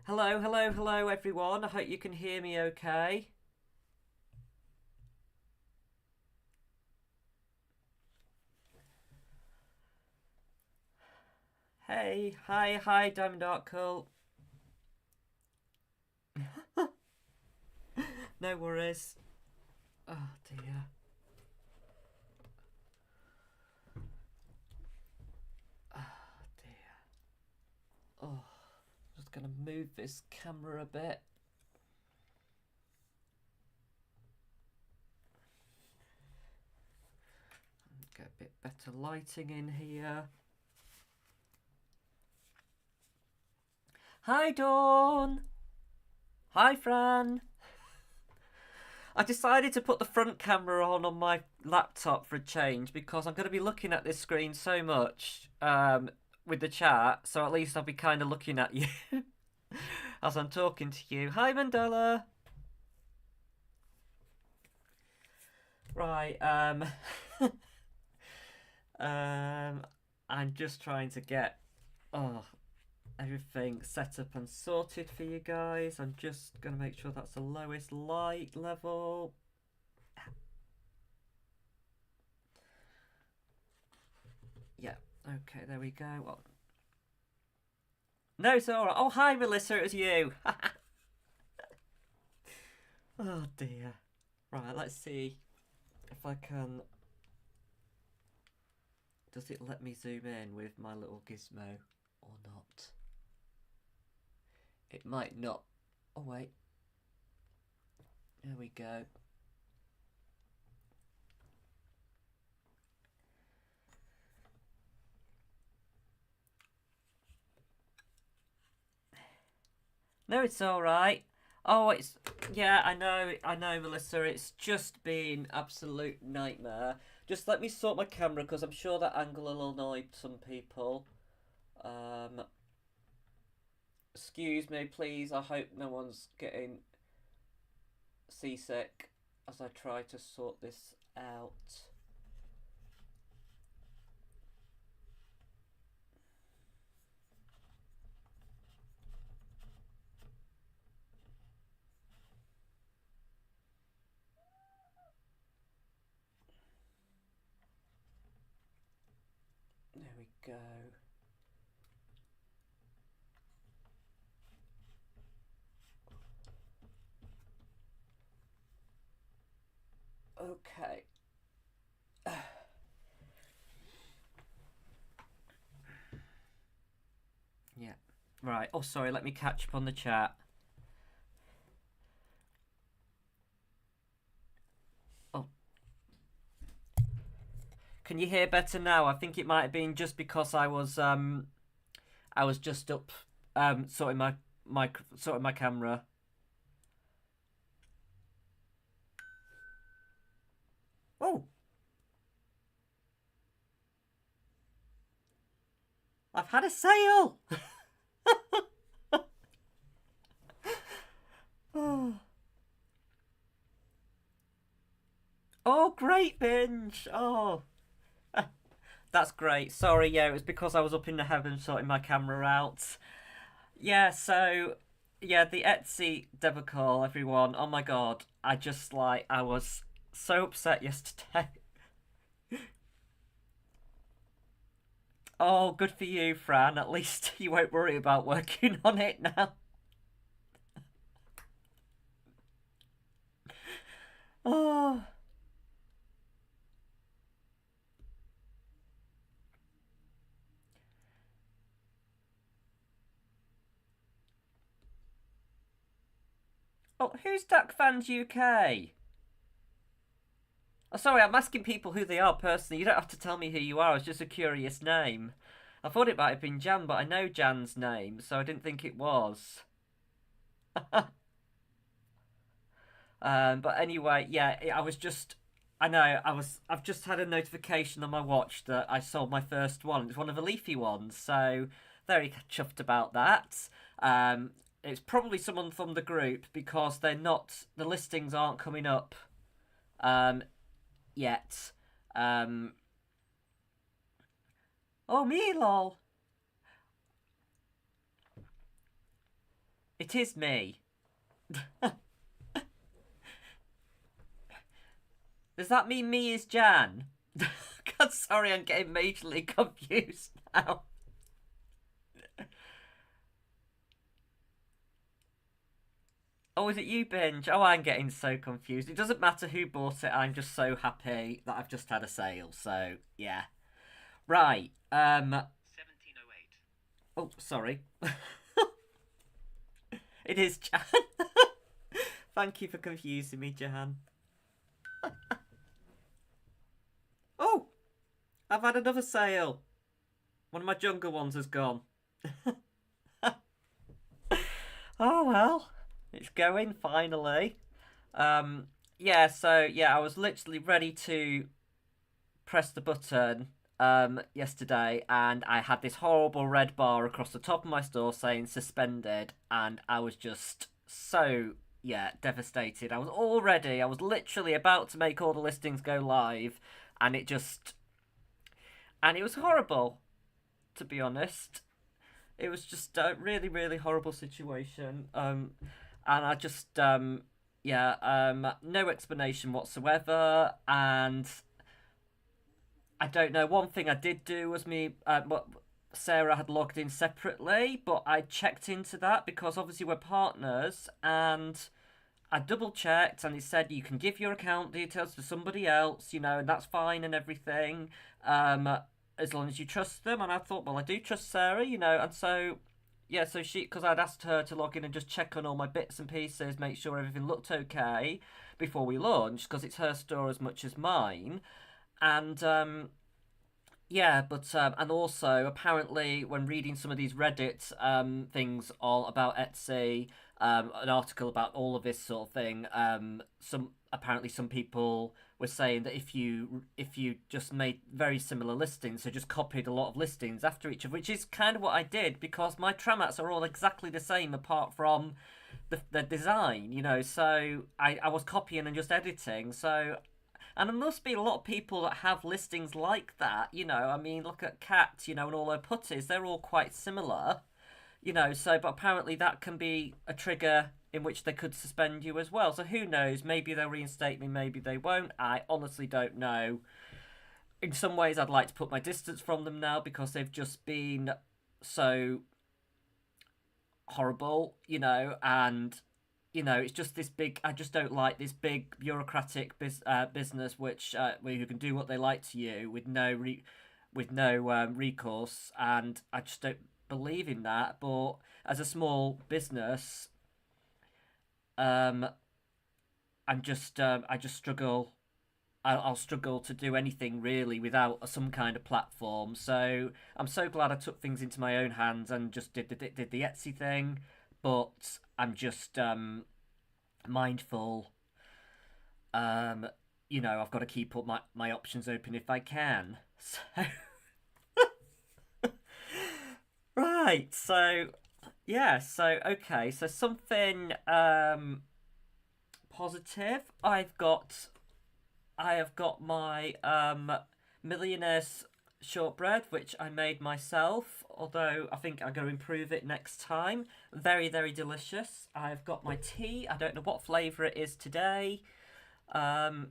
Hello, hello, hello, everyone. I hope you can hear me okay. Hey, hi, Diamond Art Cult. No worries. Oh dear. Oh dear. Oh, just gonna move this camera a bit. Get a bit better lighting in here. Hi, Dawn. Hi, Fran. I decided to put the front camera on my laptop for a change because I'm going to be looking at this screen so much with the chat, so at least I'll be kind of looking at you as I'm talking to you. Hi, Mandela. Right, I'm just trying to get everything set up and sorted for you guys. I'm just going to make sure that's the lowest light level. Yeah, okay, there we go. Well, no, it's alright. Oh, hi, Melissa, it was you. Oh, dear. Right, let's see if I can... Does it let me zoom in with my little gizmo or not? It might not. Oh, wait. There we go. No, it's alright. Oh, it's... Yeah, I know, Melissa. It's just been absolute nightmare. Just let me sort my camera, because I'm sure that angle will annoy some people. Excuse me, please. I hope no one's getting seasick as I try to sort this out. There we go. Okay. Yeah. Right. Oh, sorry. Let me catch up on the chat. Oh. Can you hear better now? I think it might have been just because I was just up sorting my camera. Oh. I've had a sale. Oh. Oh, great binge. Oh. That's great. Sorry, yeah, it was because I was up in the heavens sorting my camera out. Yeah, so yeah, the Etsy debacle, everyone. Oh my god, I was so upset yesterday. Oh, good for you, Fran. At least you won't worry about working on it now. Oh, oh, who's Duck Fans UK? Oh, sorry, I'm asking people who they are personally. You don't have to tell me who you are. It's just a curious name. I thought it might have been Jan, but I know Jan's name, so I didn't think it was. But anyway, yeah, I was just. I know, I've just had a notification on my watch that I sold my first one. It's one of the leafy ones, so very chuffed about that. It's probably someone from the group because they're not. The listings aren't coming up yet. Um, oh, me, lol. It is me. Does that mean me is Jan? God, sorry, I'm getting majorly confused now. Oh, is it you, Binge? Oh, I'm getting so confused. It doesn't matter who bought it. I'm just so happy that I've just had a sale. So yeah, right. 1708. Oh, sorry. It is Jan. Thank you for confusing me, Jan. Oh, I've had another sale. One of my younger ones has gone. Oh well, it's going finally. Um, yeah. So yeah, I was literally ready to press the button yesterday, and I had this horrible red bar across the top of my store saying suspended, and I was just so yeah devastated. I was literally about to make all the listings go live, and it was horrible, to be honest. It was just a really, really horrible situation. And I just, yeah, no explanation whatsoever. And I don't know. One thing I did do was Sarah had logged in separately, but I checked into that because obviously we're partners, and I double checked, and it said you can give your account details to somebody else, and that's fine and everything, um, as long as you trust them. And I thought, well, I do trust Sarah, and so yeah, so because I'd asked her to log in and just check on all my bits and pieces, make sure everything looked okay before we launched, because it's her store as much as mine, and yeah, but and also apparently when reading some of these Reddit things all about Etsy, an article about all of this sort of thing, some people were saying that if you just made very similar listings, so just copied a lot of listings after each other, which is kind of what I did because my tramats are all exactly the same apart from the design, So I was copying and just editing, so and there must be a lot of people that have listings like that, I mean, look at Kat, and all her putties, they're all quite similar, So, but apparently that can be a trigger in which they could suspend you as well. So who knows? Maybe they'll reinstate me, maybe they won't. I honestly don't know. In some ways, I'd like to put my distance from them now because they've just been so horrible, and it's just this big. I just don't like this big bureaucratic business, which where you can do what they like to you with no recourse, and I just don't believe in that. But as a small business, um, I just struggle. I'll struggle to do anything really without some kind of platform. So I'm so glad I took things into my own hands and just did the Etsy thing. But I'm just mindful. Um, I've got to keep up my options open if I can. So right, so yeah, so okay, so something positive. I have got my millionaire's shortbread, which I made myself. Although I think I'm going to improve it next time. Very, very delicious. I've got my tea. I don't know what flavour it is today. Um,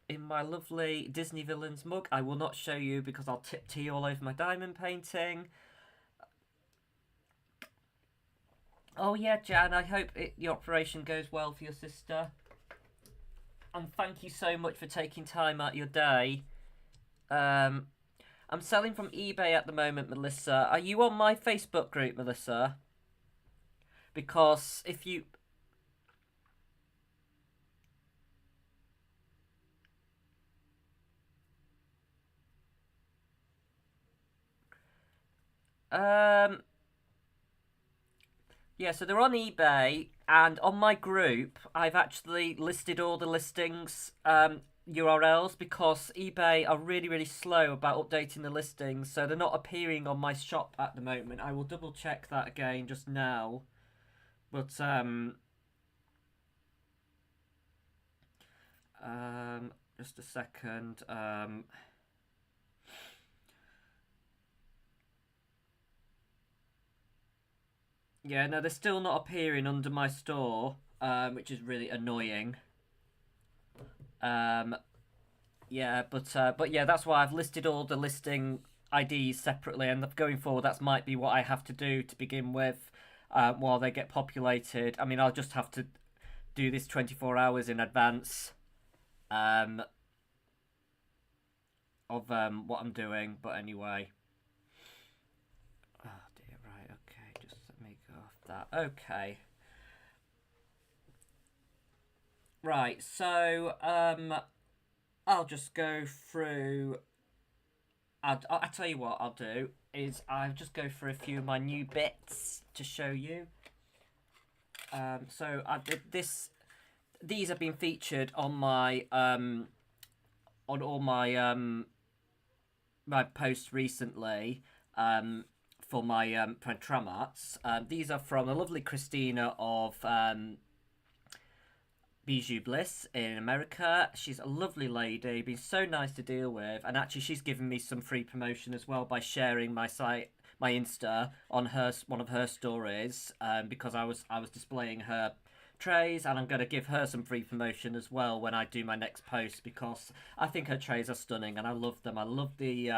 in my lovely Disney villains mug. I will not show you because I'll tip tea all over my diamond painting. Oh yeah, Jan. I hope your operation goes well for your sister. And thank you so much for taking time out of your day. Um, I'm selling from eBay at the moment, Melissa. Are you on my Facebook group, Melissa? Because if you um yeah, so they're on eBay, and on my group, I've actually listed all the listings URLs because eBay are really, really slow about updating the listings, so they're not appearing on my shop at the moment. I will double check that again just now, but just a second. Yeah, no, they're still not appearing under my store, which is really annoying. Um, yeah, but yeah, that's why I've listed all the listing IDs separately, and going forward, that might be what I have to do to begin with, while they get populated. I mean, I'll just have to do this 24 hours in advance, um, of what I'm doing. But anyway, oh dear, right, okay, just let me go off that. Okay, right, so I'll just go through. I tell you what I'll do is I'll just go through a few of my new bits to show you. So I did this. These have been featured on my on all my my posts recently, for my Prantramarts. These are from the lovely Christina of Bijou Bliss in America. She's a lovely lady, been so nice to deal with, and actually she's given me some free promotion as well by sharing my site, my Insta, on her one of her stories, because I was displaying her trays, and I'm going to give her some free promotion as well when I do my next post, because I think her trays are stunning and I love them. I love the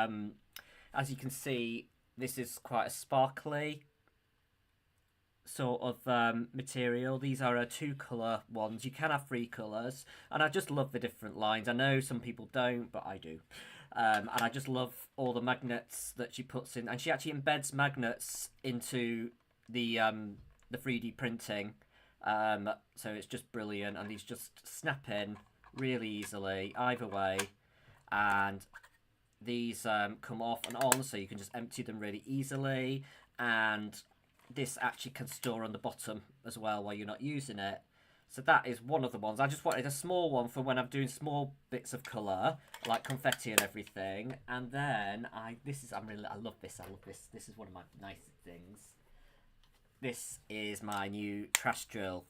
as you can see, this is quite a sparkly sort of material. These are two colour ones. You can have three colours, and I just love the different lines. I know some people don't, but I do. And I just love all the magnets that she puts in, and she actually embeds magnets into the 3D printing. So it's just brilliant, and these just snap in really easily either way, and these come off and on, so you can just empty them really easily. And this actually can store on the bottom as well while you're not using it. So that is one of the ones. I just wanted a small one for when I'm doing small bits of colour, like confetti and everything. And then I love this. I love this. This is one of my nicest things. This is my new trash drill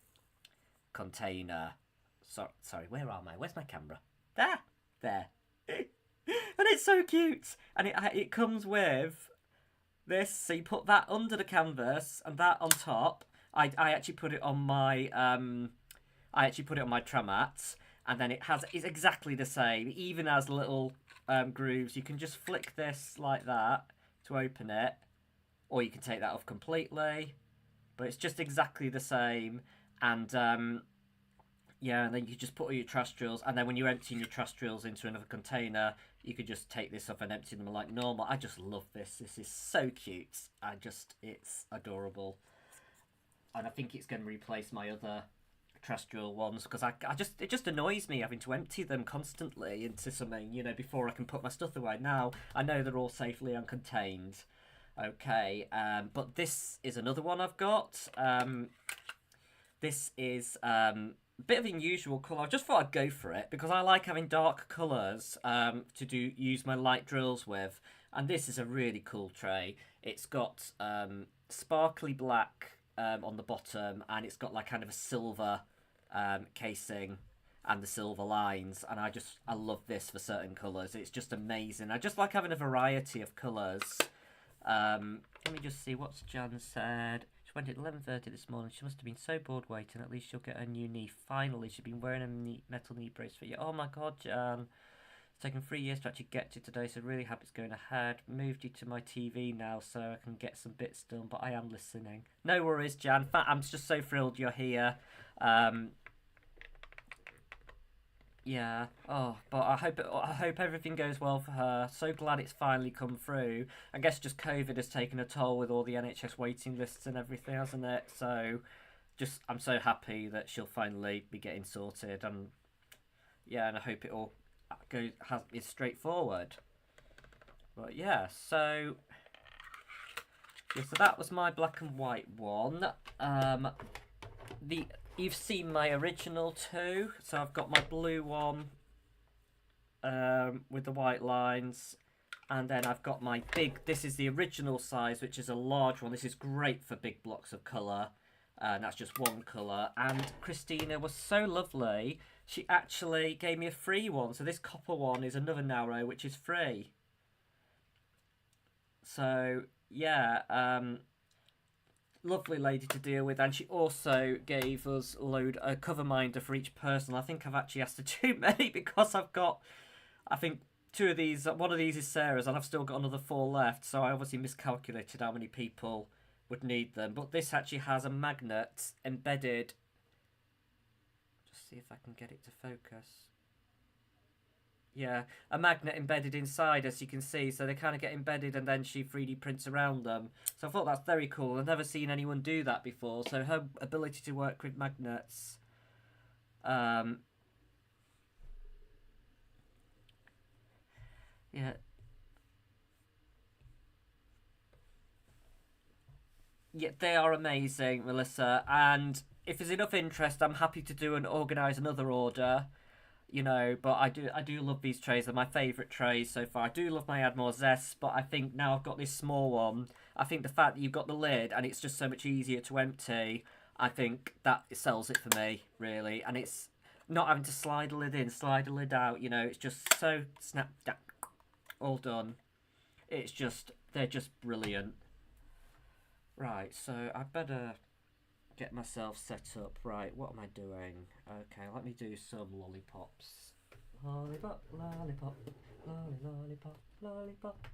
container. Sorry, where am I? Where's my camera? There. And it's so cute. And it comes with this, so you put that under the canvas and that on top. I actually put it on my Tramat, and then it's exactly the same. It even has little grooves. You can just flick this like that to open it, or you can take that off completely. But it's just exactly the same, and yeah, and then you just put all your trash drills, and then when you're emptying your trash drills into another container, you could just take this off and empty them like normal. I just love this. This is so cute. It's adorable. And I think it's going to replace my other trash drill ones, because it just annoys me having to empty them constantly into something, before I can put my stuff away. Now I know they're all safely and contained. Okay, but this is another one I've got. This is bit of an unusual colour. I just thought I'd go for it because I like having dark colours to use my light drills with. And this is a really cool tray. It's got sparkly black on the bottom, and it's got like kind of a silver casing and the silver lines. And I love this for certain colours. It's just amazing. I just like having a variety of colours. Let me just see what's Jan said. She went at 11:30 this morning. She must have been so bored waiting. At least she'll get her new knee. Finally, she's been wearing a metal knee brace for you. Oh my god, Jan. It's taken 3 years to actually get to today, so really happy it's going ahead. Moved you to my TV now so I can get some bits done, but I am listening. No worries, Jan. I'm just so thrilled you're here. Yeah. Oh, but I hope everything goes well for her. So glad it's finally come through. I guess just COVID has taken a toll with all the NHS waiting lists and everything, hasn't it? So, I'm so happy that she'll finally be getting sorted, and yeah, and I hope it all is straightforward. But yeah, so that was my black and white one. You've seen my original two, so I've got my blue one with the white lines, and then I've got my this is the original size, which is a large one. This is great for big blocks of colour, and that's just one colour. And Christina was so lovely, she actually gave me a free one, so this copper one is another narrow, which is free. So yeah, lovely lady to deal with, and she also gave us a cover minder for each person. I think I've actually asked her too many because I've got, I think, two of these. One of these is Sarah's, and I've still got another four left. So I obviously miscalculated how many people would need them. But this actually has a magnet embedded. Just see if I can get it to focus. Yeah, a magnet embedded inside, as you can see, so they kind of get embedded and then she 3D prints around them. So I thought that's very cool. I've never seen anyone do that before, so her ability to work with magnets. Yeah. Yeah, they are amazing, Melissa, and if there's enough interest, I'm happy to do and organise another order. But I do love these trays. They're my favourite trays so far. I do love my Add More Zest, but I think now I've got this small one. I think the fact that you've got the lid and it's just so much easier to empty, I think that sells it for me, really. And it's not having to slide the lid in, slide the lid out, it's just so snap, all done. They're just brilliant. Right, so I better get myself set up. Right, what am I doing? Okay, let me do some lollipops. Lollipop, lollipop, lollipop, lollipop.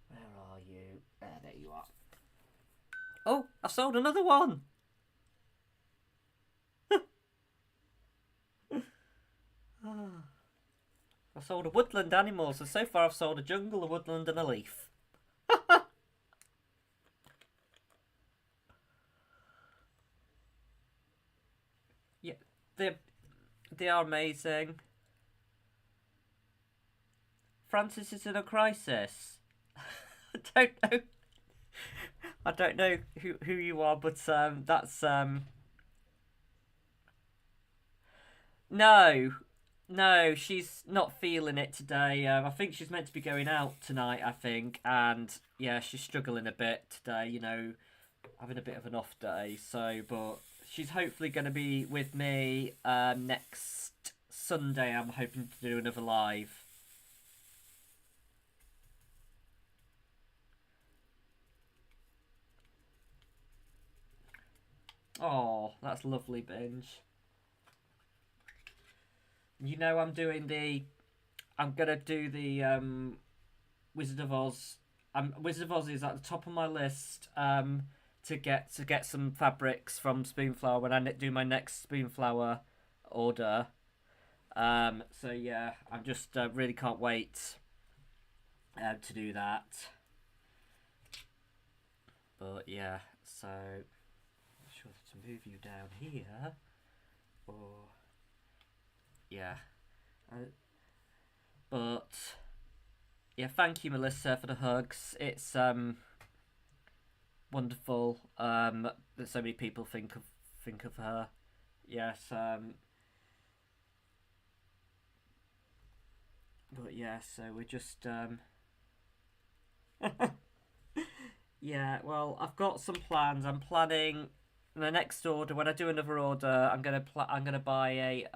Where are you? There you are. Oh, I've sold another one. I sold a woodland animal, so far I've sold a jungle, a woodland, and a leaf. Yeah, they are amazing. Francis is in a crisis. I don't know. I don't know who you are, but that's no, no, she's not feeling it today. I think she's meant to be going out tonight. I think, and yeah, she's struggling a bit today. Having a bit of an off day. So, but she's hopefully going to be with me next Sunday. I'm hoping to do another live. Oh, that's lovely, Binge. I'm gonna do the Wizard of Oz. Wizard of Oz is at the top of my list. To get some fabrics from Spoonflower when I do my next Spoonflower order. So yeah, I'm just really can't wait to do that. But yeah, so I'm sure to move you down here, or yeah, but yeah, thank you, Melissa, for the hugs. It's wonderful that so many people think of her. Yes, but yeah, so we're just yeah. Well, I've got some plans. I'm planning the next order. When I do another order, I'm gonna buy a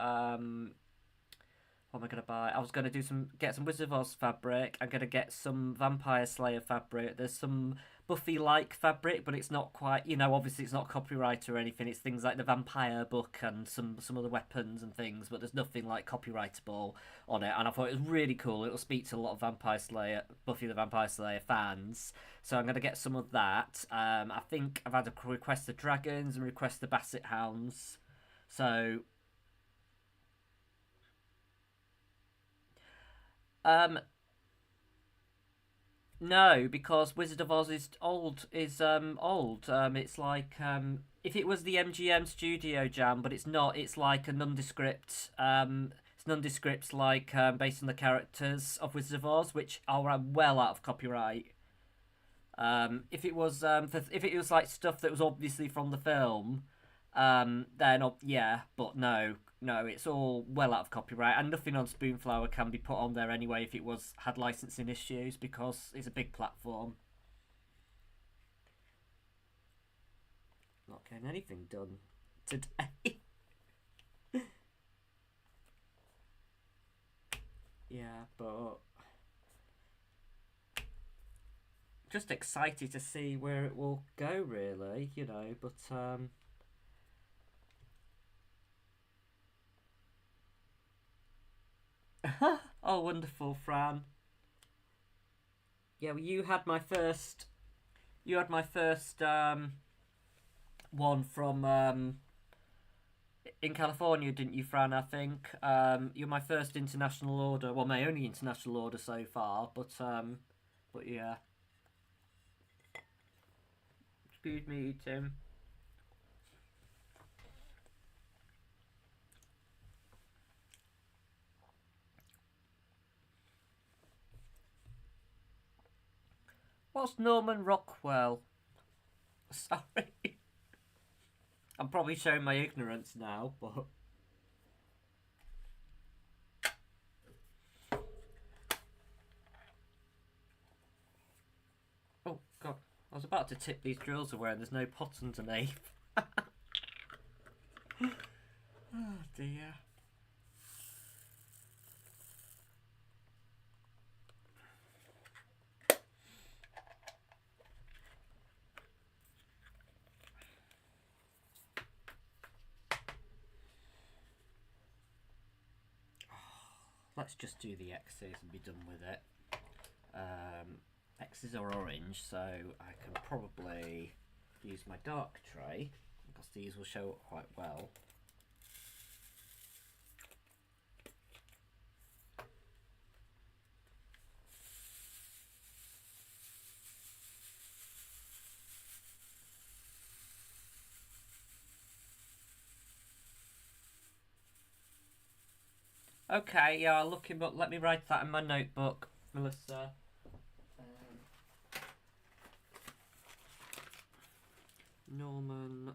What am I gonna buy? I was gonna get some Wizard of Oz fabric. I'm gonna get some Vampire Slayer fabric. There's some Buffy-like fabric, but it's not quite. Obviously it's not copyright or anything. It's things like the Vampire book and some other weapons and things, but there's nothing like copyrightable on it. And I thought it was really cool. It'll speak to a lot of Buffy the Vampire Slayer fans. So I'm gonna get some of that. I think I've had a request the dragons and request the Basset Hounds. So no, because Wizard of Oz is old. It's like if it was the MGM Studio Jam, but it's not. It's like a nondescript. It's nondescript, like based on the characters of Wizard of Oz, which are well out of copyright. If it was if it was like stuff that was obviously from the film, then yeah, but no, no, it's all well out of copyright, and nothing on Spoonflower can be put on there anyway if it had licensing issues because it's a big platform. Not getting anything done today. Yeah, but just excited to see where it will go, really, you know. But oh, wonderful, Fran. Yeah, well, you had my first. You had my first one from in California, didn't you, Fran? I think you're my first international order. Well, my only international order so far. But yeah. Excuse me, Tim. What's Norman Rockwell? Sorry. I'm probably showing my ignorance now, but. Oh, God. I was about to tip these drills away and there's no pot underneath. Oh, dear. Let's just do the X's and be done with it. X's are orange, so I can probably use my dark tray because these will show up quite well. Okay, yeah, I'll look him up. Let me write that in my notebook, Melissa. Norman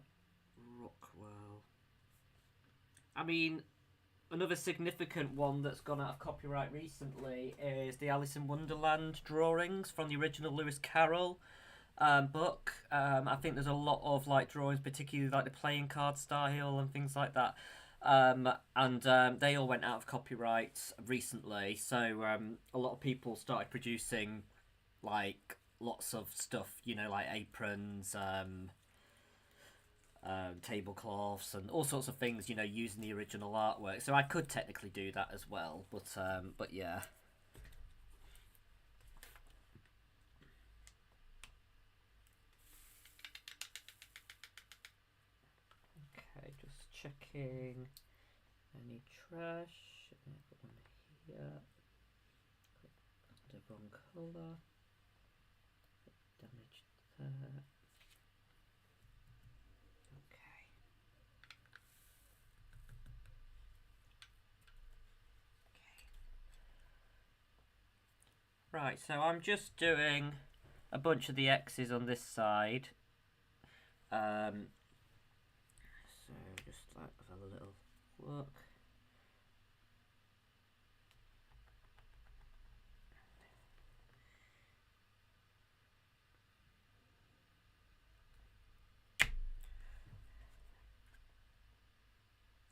Rockwell. I mean, another significant one that's gone out of copyright recently is the Alice in Wonderland drawings from the original Lewis Carroll book. I think there's a lot of like drawings, particularly like the playing card style and things like that. And they all went out of copyright recently, so a lot of people started producing like lots of stuff, you know, like aprons, tablecloths, and all sorts of things, you know, using the original artwork. So I could technically do that as well, but yeah. Okay, just checking any trash. Put them here. The wrong colour. Damaged there. Okay. Right, so I'm just doing a bunch of the X's on this side. So just like have a little look.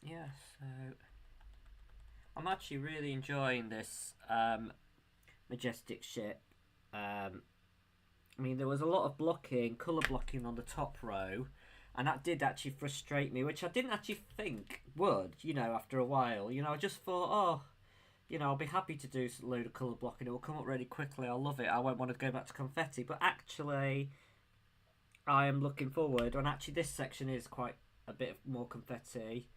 Yeah, so I'm actually really enjoying this Majestic ship. I mean, there was a lot of blocking, colour blocking on the top row, and that did actually frustrate me, which I didn't actually think would, you know, after a while. You know, I just thought, oh, you know, I'll be happy to do a load of colour blocking. It will come up really quickly. I'll love it. I won't want to go back to confetti. But actually, I am looking forward. And actually, this section is quite a bit more confetti.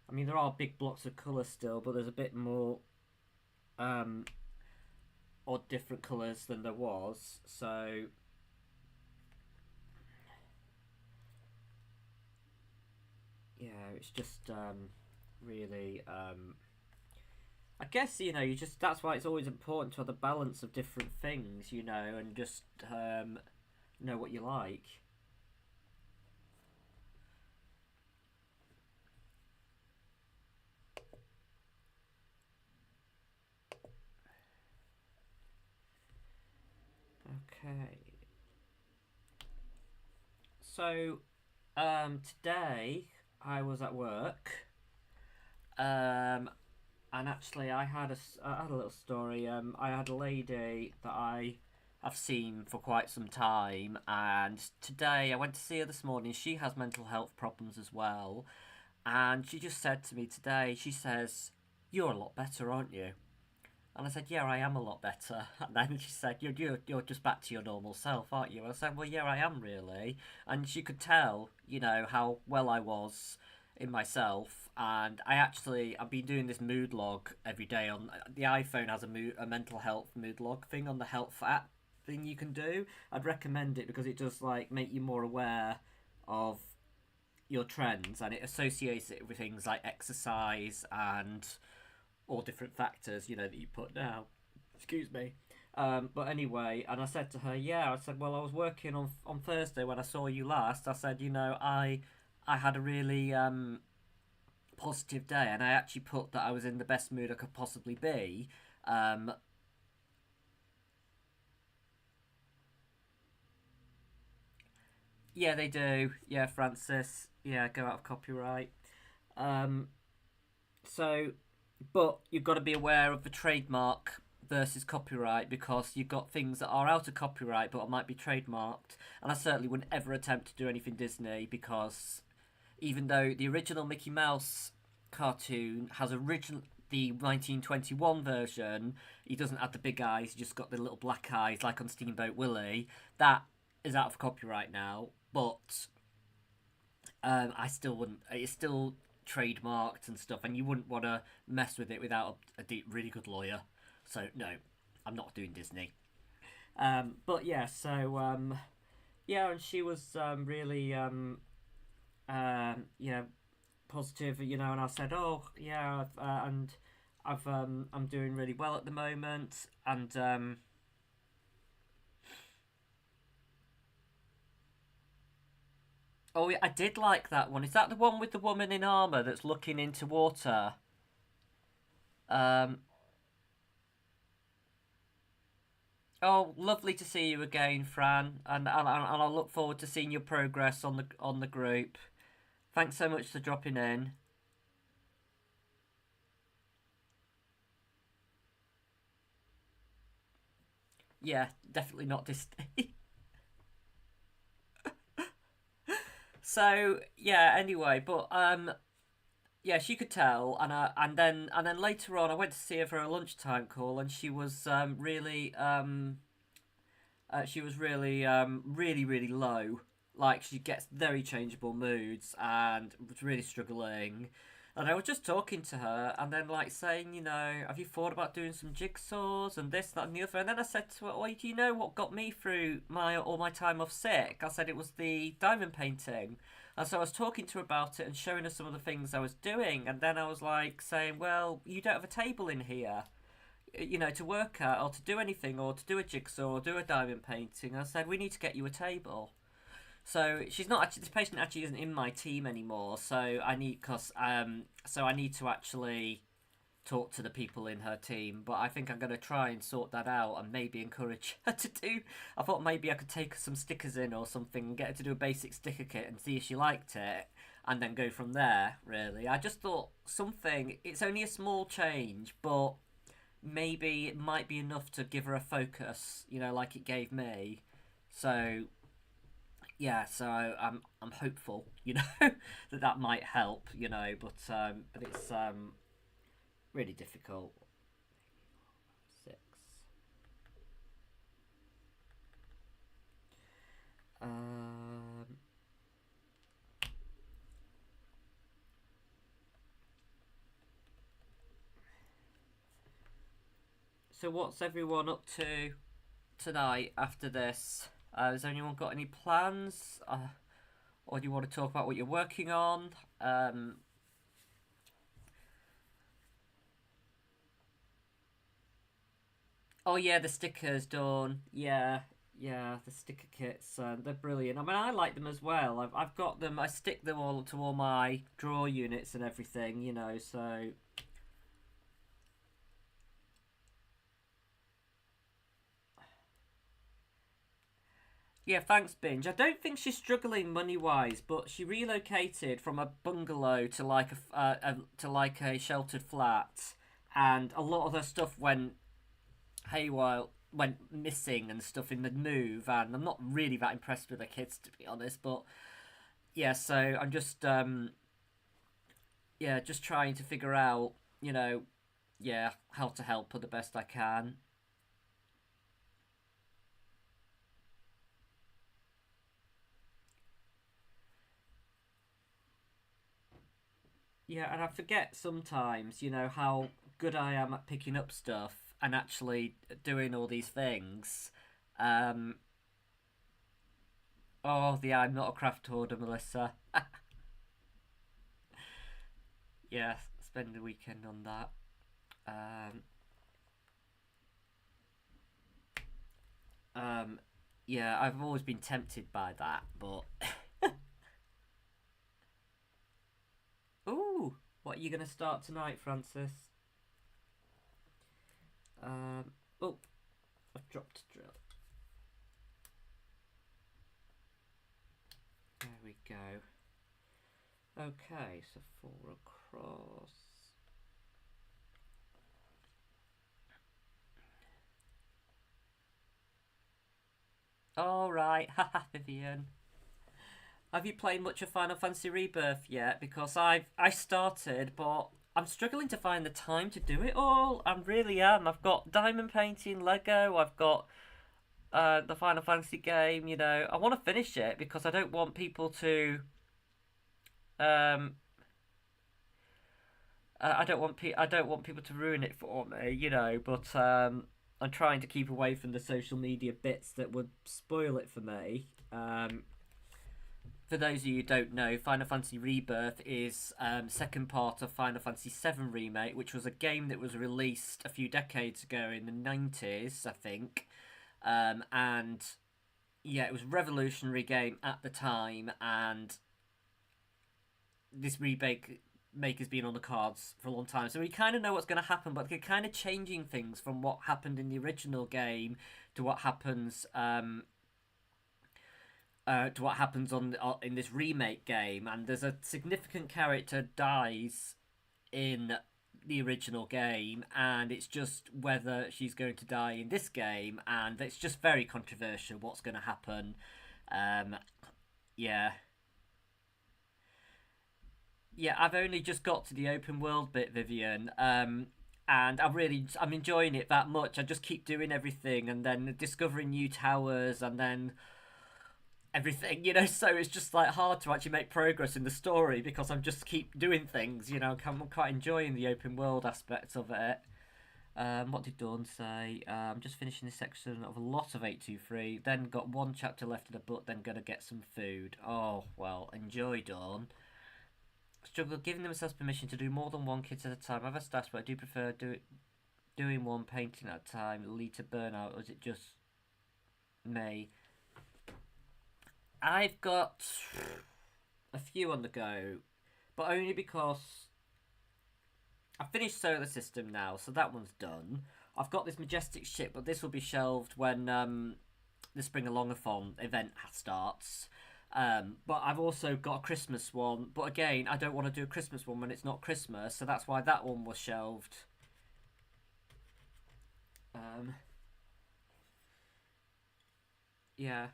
I mean, there are big blocks of colour still, but there's a bit more odd different colours than there was. So yeah, it's just really I guess, you know, you just, that's why it's always important to have the balance of different things, you know, and just know what you like. Okay. So today I was at work, and actually I had a little story. I had a lady that I I've seen for quite some time. And today I went to see her this morning. She has mental health problems as well. And she just said to me today, she says, "You're a lot better, aren't you?" And I said, "Yeah, I am a lot better." And then she said, "You're just back to your normal self, aren't you?" And I said, "Well, yeah, I am really." And she could tell, how well I was in myself. And I've been doing this mood log every day on the iPhone. Has a mental health mood log thing on the health app thing you can do. I'd recommend it because it does like make you more aware of your trends, and it associates it with things like exercise and all different factors, that you put down. Excuse me. But anyway, and I said to her, yeah, I said, well, I was working on Thursday when I saw you last. I said, I had a really positive day, and I actually put that I was in the best mood I could possibly be. Um, yeah, they do. Yeah, Francis. Yeah, go out of copyright. Um, so But you've got to be aware of the trademark versus copyright, because you've got things that are out of copyright but might be trademarked. And I certainly wouldn't ever attempt to do anything Disney, because even though the original Mickey Mouse cartoon has the 1921 version, he doesn't have the big eyes, he just got the little black eyes like on Steamboat Willie. That is out of copyright now, but I still wouldn't. It's still trademarked and stuff, and you wouldn't want to mess with it without really good lawyer. So no, I'm not doing Disney. But yeah, yeah, and she was really you know positive, and I said, oh yeah, and I'm doing really well at the moment, and oh yeah, I did like that one. Is that the one with the woman in armor that's looking into water? Um, oh, lovely to see you again, Fran, and I'll look forward to seeing your progress on the group. Thanks so much for dropping in. Yeah, definitely not this. So yeah. Anyway, but yeah, she could tell, and then later on, I went to see her for a lunchtime call, and she was really, really low. Like, she gets very changeable moods and was really struggling. And I was just talking to her, and then like saying, have you thought about doing some jigsaws and this, that, and the other? And then I said to her, "Well, do you know what got me through my time off sick?" I said it was the diamond painting. And so I was talking to her about it and showing her some of the things I was doing. And then I was like saying, "Well, you don't have a table in here, to work at, or to do anything, or to do a jigsaw, or do a diamond painting." I said, "We need to get you a table." So she's not actually. This patient actually isn't in my team anymore. So I need to actually talk to the people in her team. But I think I'm going to try and sort that out and maybe encourage her to do. I thought maybe I could take some stickers in or something and get her to do a basic sticker kit and see if she liked it, and then go from there. Really, I just thought something. It's only a small change, but maybe it might be enough to give her a focus, like it gave me. So yeah, so I'm hopeful, that might help, but it's really difficult. Six. Um, so what's everyone up to tonight after this? Has anyone got any plans? Or do you want to talk about what you're working on? Oh yeah, the stickers, Dawn. Yeah, yeah, the sticker kits. They're brilliant. I mean, I like them as well. I've got them. I stick them all to all my draw units and everything. So yeah, thanks, Binge. I don't think she's struggling money wise, but she relocated from a bungalow to like a sheltered flat, and a lot of her stuff went haywire. went missing and stuff in the move, and I'm not really that impressed with the kids, to be honest. But yeah, so I'm just yeah, just trying to figure out, you know, yeah, how to help her the best I can. Yeah, and I forget sometimes, how good I am at picking up stuff and actually doing all these things. Um, oh, the I'm not a craft hoarder, Melissa. Yeah, spend the weekend on that. Um, um, yeah, I've always been tempted by that, but ooh, what are you gonna start tonight, Francis? Um, oh, I've dropped a drill. There we go. Okay, so 4 across. All right, haha, Vivian. Have you played much of Final Fantasy Rebirth yet? Because I started, but I'm struggling to find the time to do it all. I really am. I've got diamond painting, Lego. I've got the Final Fantasy game. I want to finish it because I don't want people to. Um, I don't want people to ruin it for me. But I'm trying to keep away from the social media bits that would spoil it for me. For those of you who don't know, Final Fantasy Rebirth is second part of Final Fantasy VII Remake, which was a game that was released a few decades ago in the 90s, I think. And yeah, it was a revolutionary game at the time, and this remake has been on the cards for a long time. So we kind of know what's going to happen, but they're kind of changing things from what happened in the original game to what happens in this remake game, and there's a significant character dies in the original game, and it's just whether she's going to die in this game, and it's just very controversial what's going to happen. Yeah, yeah. I've only just got to the open world bit, Vivian. And I'm enjoying it that much. I just keep doing everything, and then discovering new towers, and then everything, so it's just like hard to actually make progress in the story because I'm just keep doing things, I'm quite enjoying the open world aspects of it. What did Dawn say? Just finishing this section of a lot of 823, then got one chapter left in the book, then gonna get some food. Oh, well, enjoy, Dawn. Struggle giving themselves permission to do more than one kit at a time. I have a stash, but I do prefer doing one painting at a time lead to burnout, or is it just me? I've got a few on the go, but only because I've finished Solar System now, so that one's done. I've got this Majestic ship, but this will be shelved when the Spring Alongathon event starts. But I've also got a Christmas one, but again, I don't want to do a Christmas one when it's not Christmas, so that's why that one was shelved. Yeah.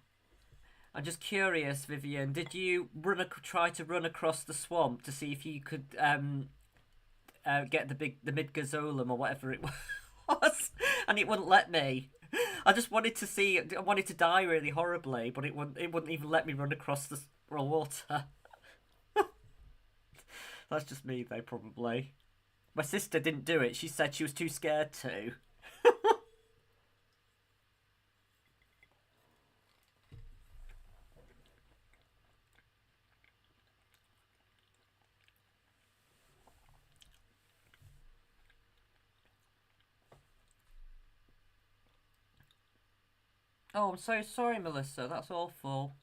I'm just curious, Vivian. Did you try to run across the swamp to see if you could get the mid Gazolum or whatever it was, and it wouldn't let me. I just wanted to see. I wanted to die really horribly, but it wouldn't even let me run across the raw water. That's just me, though, probably. My sister didn't do it. She said she was too scared to. Oh, I'm so sorry, Melissa. That's awful.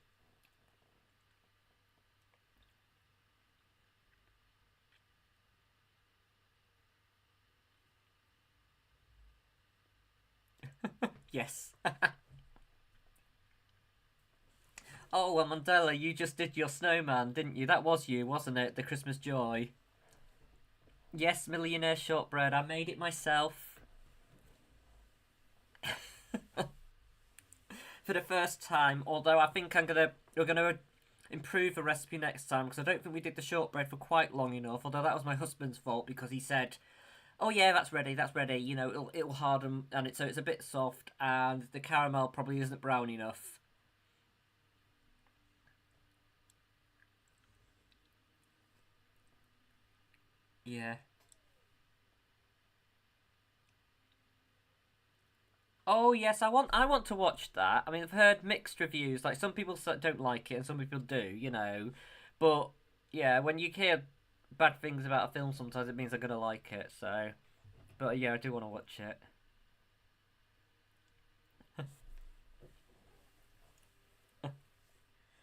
Yes. Oh, well, Mandela, you just did your snowman, didn't you? That was you, wasn't it? The Christmas joy. Yes, millionaire shortbread. I made it myself. for the first time. Although I think we're gonna improve the recipe next time because I don't think we did the shortbread for quite long enough. Although that was my husband's fault because he said, "Oh yeah, that's ready, that's ready." You know, it'll harden and so it's a bit soft and the caramel probably isn't brown enough. Yeah. Oh yes, I want to watch that. I mean, I've heard mixed reviews. Like some people don't like it, and some people do. You know, but yeah, when you hear bad things about a film, sometimes it means I'm gonna like it. So, but yeah, I do want to watch it.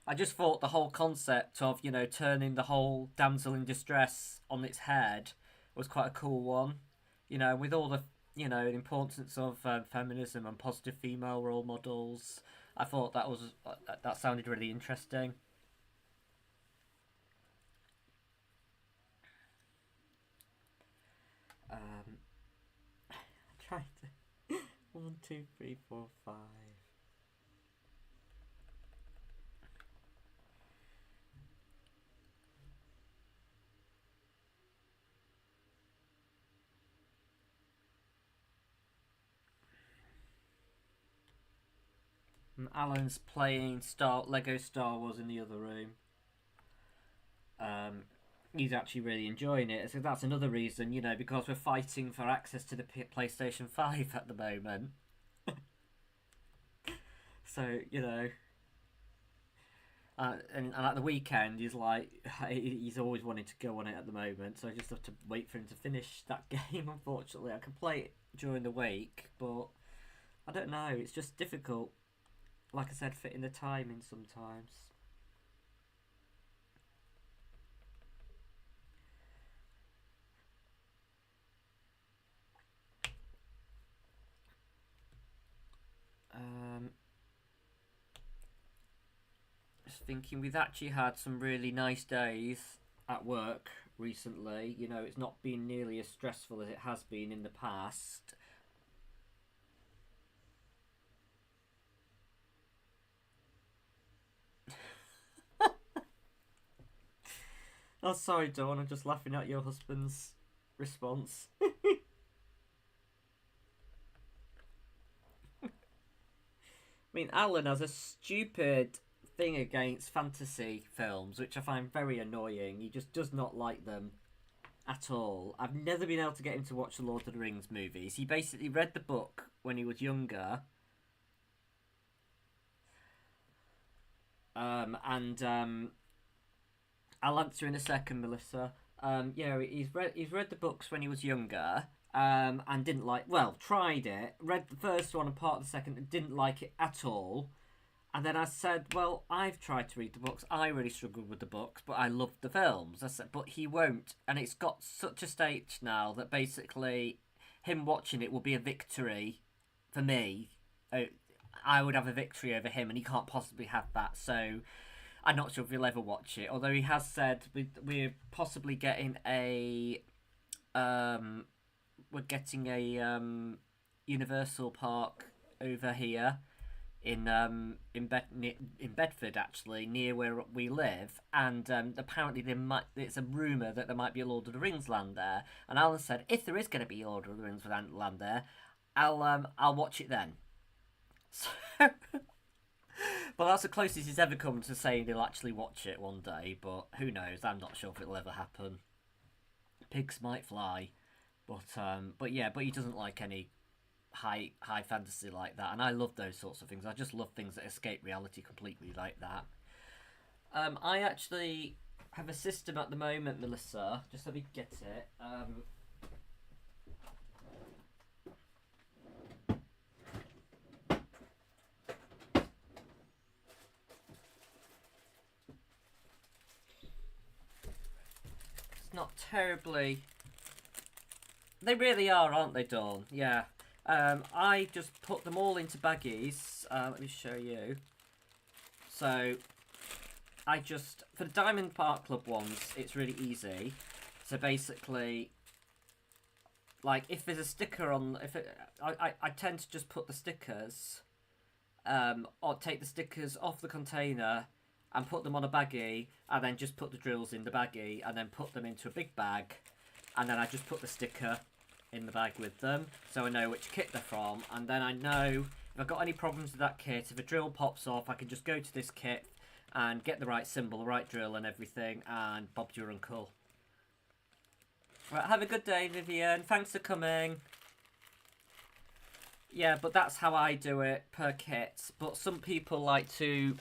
I just thought the whole concept of turning the whole damsel in distress on its head was quite a cool one. You know, with all the the importance of feminism and positive female role models. I thought that sounded really interesting. Um, trying to 1, 2, 3, 4, 5. And Alan's playing Lego Star Wars in the other room. Um, he's actually really enjoying it. So that's another reason, because we're fighting for access to the PlayStation 5 at the moment. So, and at the weekend, he's always wanted to go on it at the moment. So I just have to wait for him to finish that game, unfortunately. I can play it during the week, but I don't know. It's just difficult. Like I said, fitting the timing sometimes. Um, just thinking, we've actually had some really nice days at work recently. It's not been nearly as stressful as it has been in the past. Oh, sorry, Dawn. I'm just laughing at your husband's response. I mean, Alan has a stupid thing against fantasy films, which I find very annoying. He just does not like them at all. I've never been able to get him to watch the Lord of the Rings movies. He basically read the book when he was younger, and I'll answer in a second, Melissa. Yeah, he's read the books when he was younger, and didn't like. Well, tried it, read the first one and part of the second, and didn't like it at all. And then I said, well, I've tried to read the books. I really struggled with the books, but I loved the films. I said, but he won't. And it's got such a stage now that basically him watching it will be a victory for me. Uh, I would have a victory over him, and he can't possibly have that. So I'm not sure if he'll ever watch it. Although he has said we're possibly getting a um, we're getting a Universal Park over here in Bedford, actually, near where we live, and apparently it's a rumor that there might be a Lord of the Rings land there. And Alan said if there is going to be a Lord of the Rings land there, I'll watch it then. So, but that's the closest he's ever come to saying he'll actually watch it one day. But who knows? I'm not sure if it'll ever happen. Pigs might fly, but yeah, but he doesn't like any high fantasy like that, and I love those sorts of things. I just love things that escape reality completely like that. I actually have a system at the moment, Melissa. Just let me get it. It's not terribly. They really are, aren't they, Dawn? Yeah. I just put them all into baggies. Let me show you. So for the Diamond Park Club ones, it's really easy. So basically, like if there's a sticker on, I tend to just put the stickers, or take the stickers off the container and put them on a baggie, and then just put the drills in the baggie, and then put them into a big bag, and then I just put the sticker in the bag with them, so I know which kit they're from, and then I know if I've got any problems with that kit, if a drill pops off, I can just go to this kit and get the right symbol, the right drill and everything, and Bob's your uncle. Right, have a good day, Vivian. Thanks for coming. Yeah, but that's how I do it per kit. But some people like to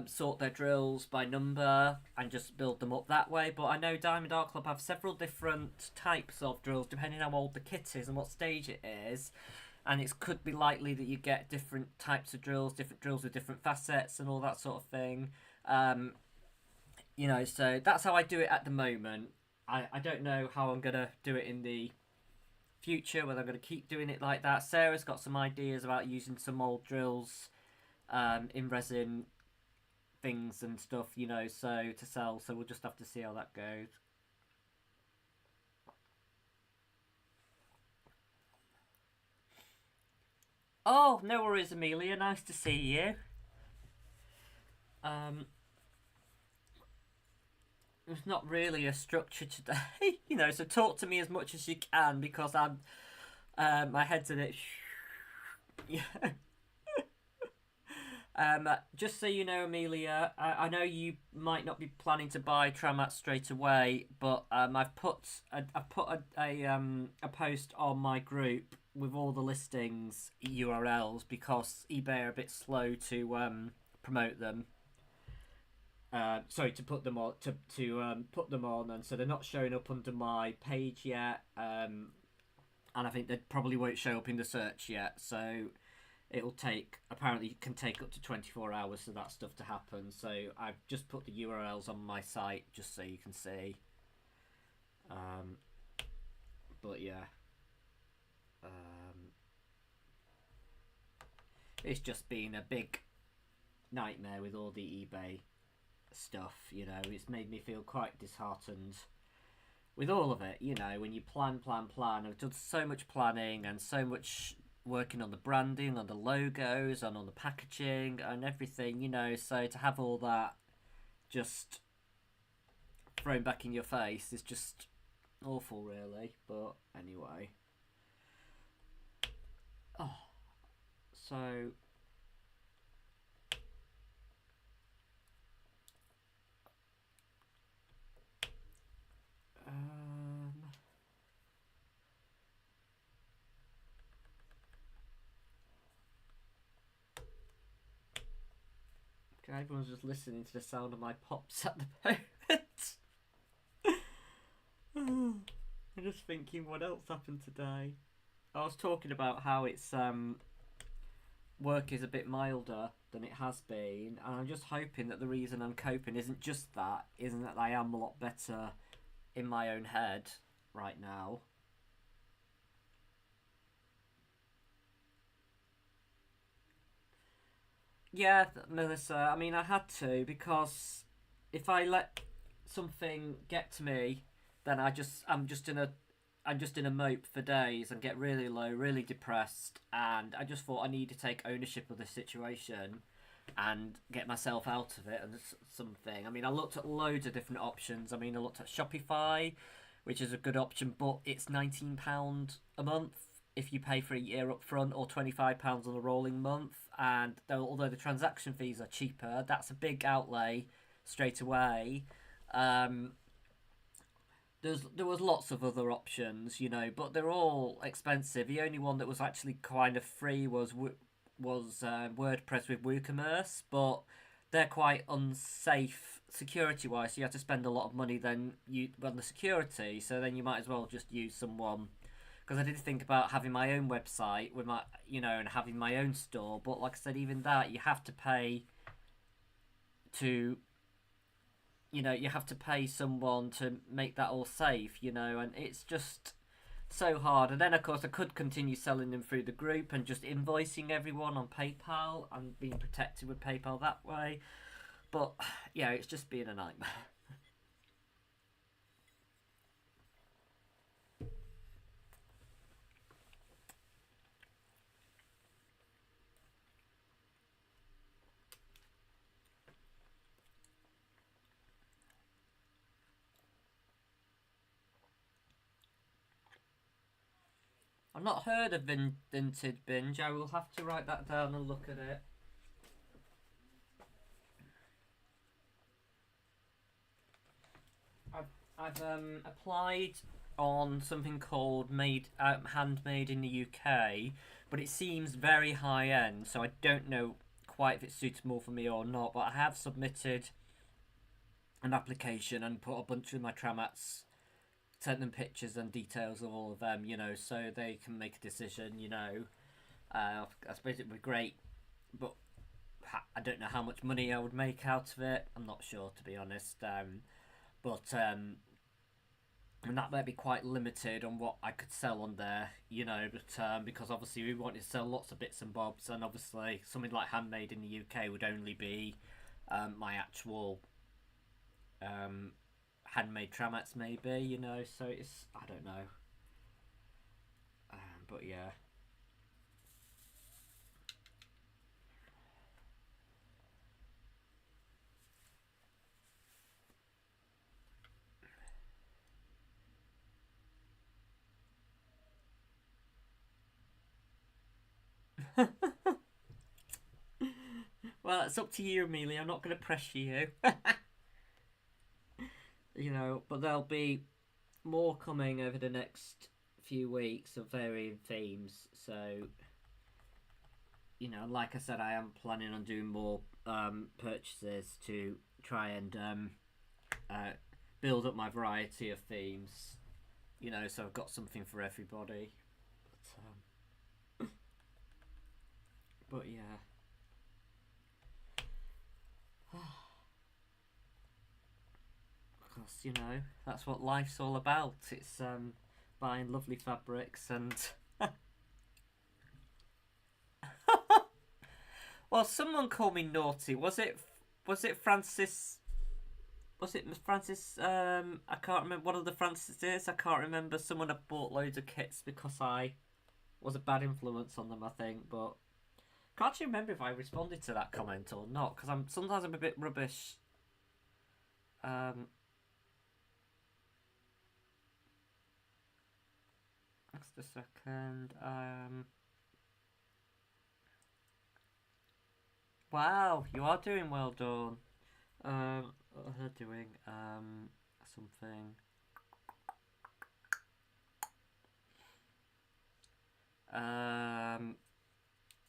sort their drills by number and just build them up that way. But I know Diamond Art Club have several different types of drills depending on how old the kit is and what stage it is. And it could be likely that you get different types of drills with different facets and all that sort of thing. You know, so that's how I do it at the moment. I don't know how I'm going to do it in the future, whether I'm going to keep doing it like that. Sarah's got some ideas about using some old drills in resin things and stuff, you know, so to sell. So we'll just have to see how that goes. Oh, no worries, Amelia. Nice to see you. There's not really a structure today, you know. So talk to me as much as you can because I'm, my head's in it. Yeah. Just so you know, Amelia, I know you might not be planning to buy Tramat straight away, but I've put a post on my group with all the listings URLs because eBay are a bit slow to promote them. Sorry, to put them on to put them on, and so they're not showing up under my page yet. And I think they probably won't show up in the search yet. So it'll take, apparently it can take up to 24 hours for that stuff to happen. So I've just put the URLs on my site just so you can see. But yeah. It's just been a big nightmare with all the eBay stuff, you know. It's made me feel quite disheartened with all of it, you know. When you plan, I've done so much planning and so much working on the branding, on the logos, and on the packaging and everything, you know. So to have all that just thrown back in your face is just awful, really. But anyway. Oh, so okay, everyone's just listening to the sound of my pops at the moment. I'm just thinking, what else happened today? I was talking about how it's work is a bit milder than it has been, and I'm just hoping that the reason I'm coping isn't that I am a lot better in my own head right now. Yeah, Melissa, I mean, I had to, because if I let something get to me, then I'm just in a mope for days and get really low, really depressed, and I just thought I need to take ownership of the situation and get myself out of it and something. I mean, I looked at loads of different options. I mean, I looked at Shopify, which is a good option, but it's £19 a month if you pay for a year up front, or £25 on a rolling month. And although the transaction fees are cheaper, that's a big outlay straight away. There was lots of other options, you know, but they're all expensive. The only one that was actually kind of free was WordPress with WooCommerce, but they're quite unsafe security wise. So you have to spend a lot of money on the security. So then you might as well just use someone. Because I did think about having my own website with my, you know, and having my own store. But like I said, even that you have to pay to, you know, you have to pay someone to make that all safe, you know, and it's just so hard. And then of course I could continue selling them through the group and just invoicing everyone on PayPal and being protected with PayPal that way. But yeah, it's just been a nightmare. I've not heard of Vintage Binge. I will have to write that down and look at it. I've applied on something called handmade in the UK, but it seems very high end, so I don't know quite if it's suitable for me or not. But I have submitted an application and put a bunch of my tramats, sent them pictures and details of all of them, so they can make a decision. I suppose it would be great, but I don't know how much money I would make out of it. I'm not sure, to be honest. But and that might be quite limited on what I could sell on there, but because obviously we wanted to sell lots of bits and bobs, and obviously something like handmade in the UK would only be my actual handmade tramats, maybe, so it's, I don't know. But yeah. Well, it's up to you, Amelia. I'm not going to pressure you. But there'll be more coming over the next few weeks of varying themes. So, like I said, I am planning on doing more purchases to try and build up my variety of themes. So I've got something for everybody. But yeah. Because, that's what life's all about. It's buying lovely fabrics and... Well, someone called me naughty. Was it Francis... Was it Francis? I can't remember. One of the Francises. I can't remember. Someone had bought loads of kits because I was a bad influence on them, I think. But can't actually remember if I responded to that comment or not, because sometimes I'm a bit rubbish. Just a second. Wow, you are doing well, Dawn. What are they doing? Something.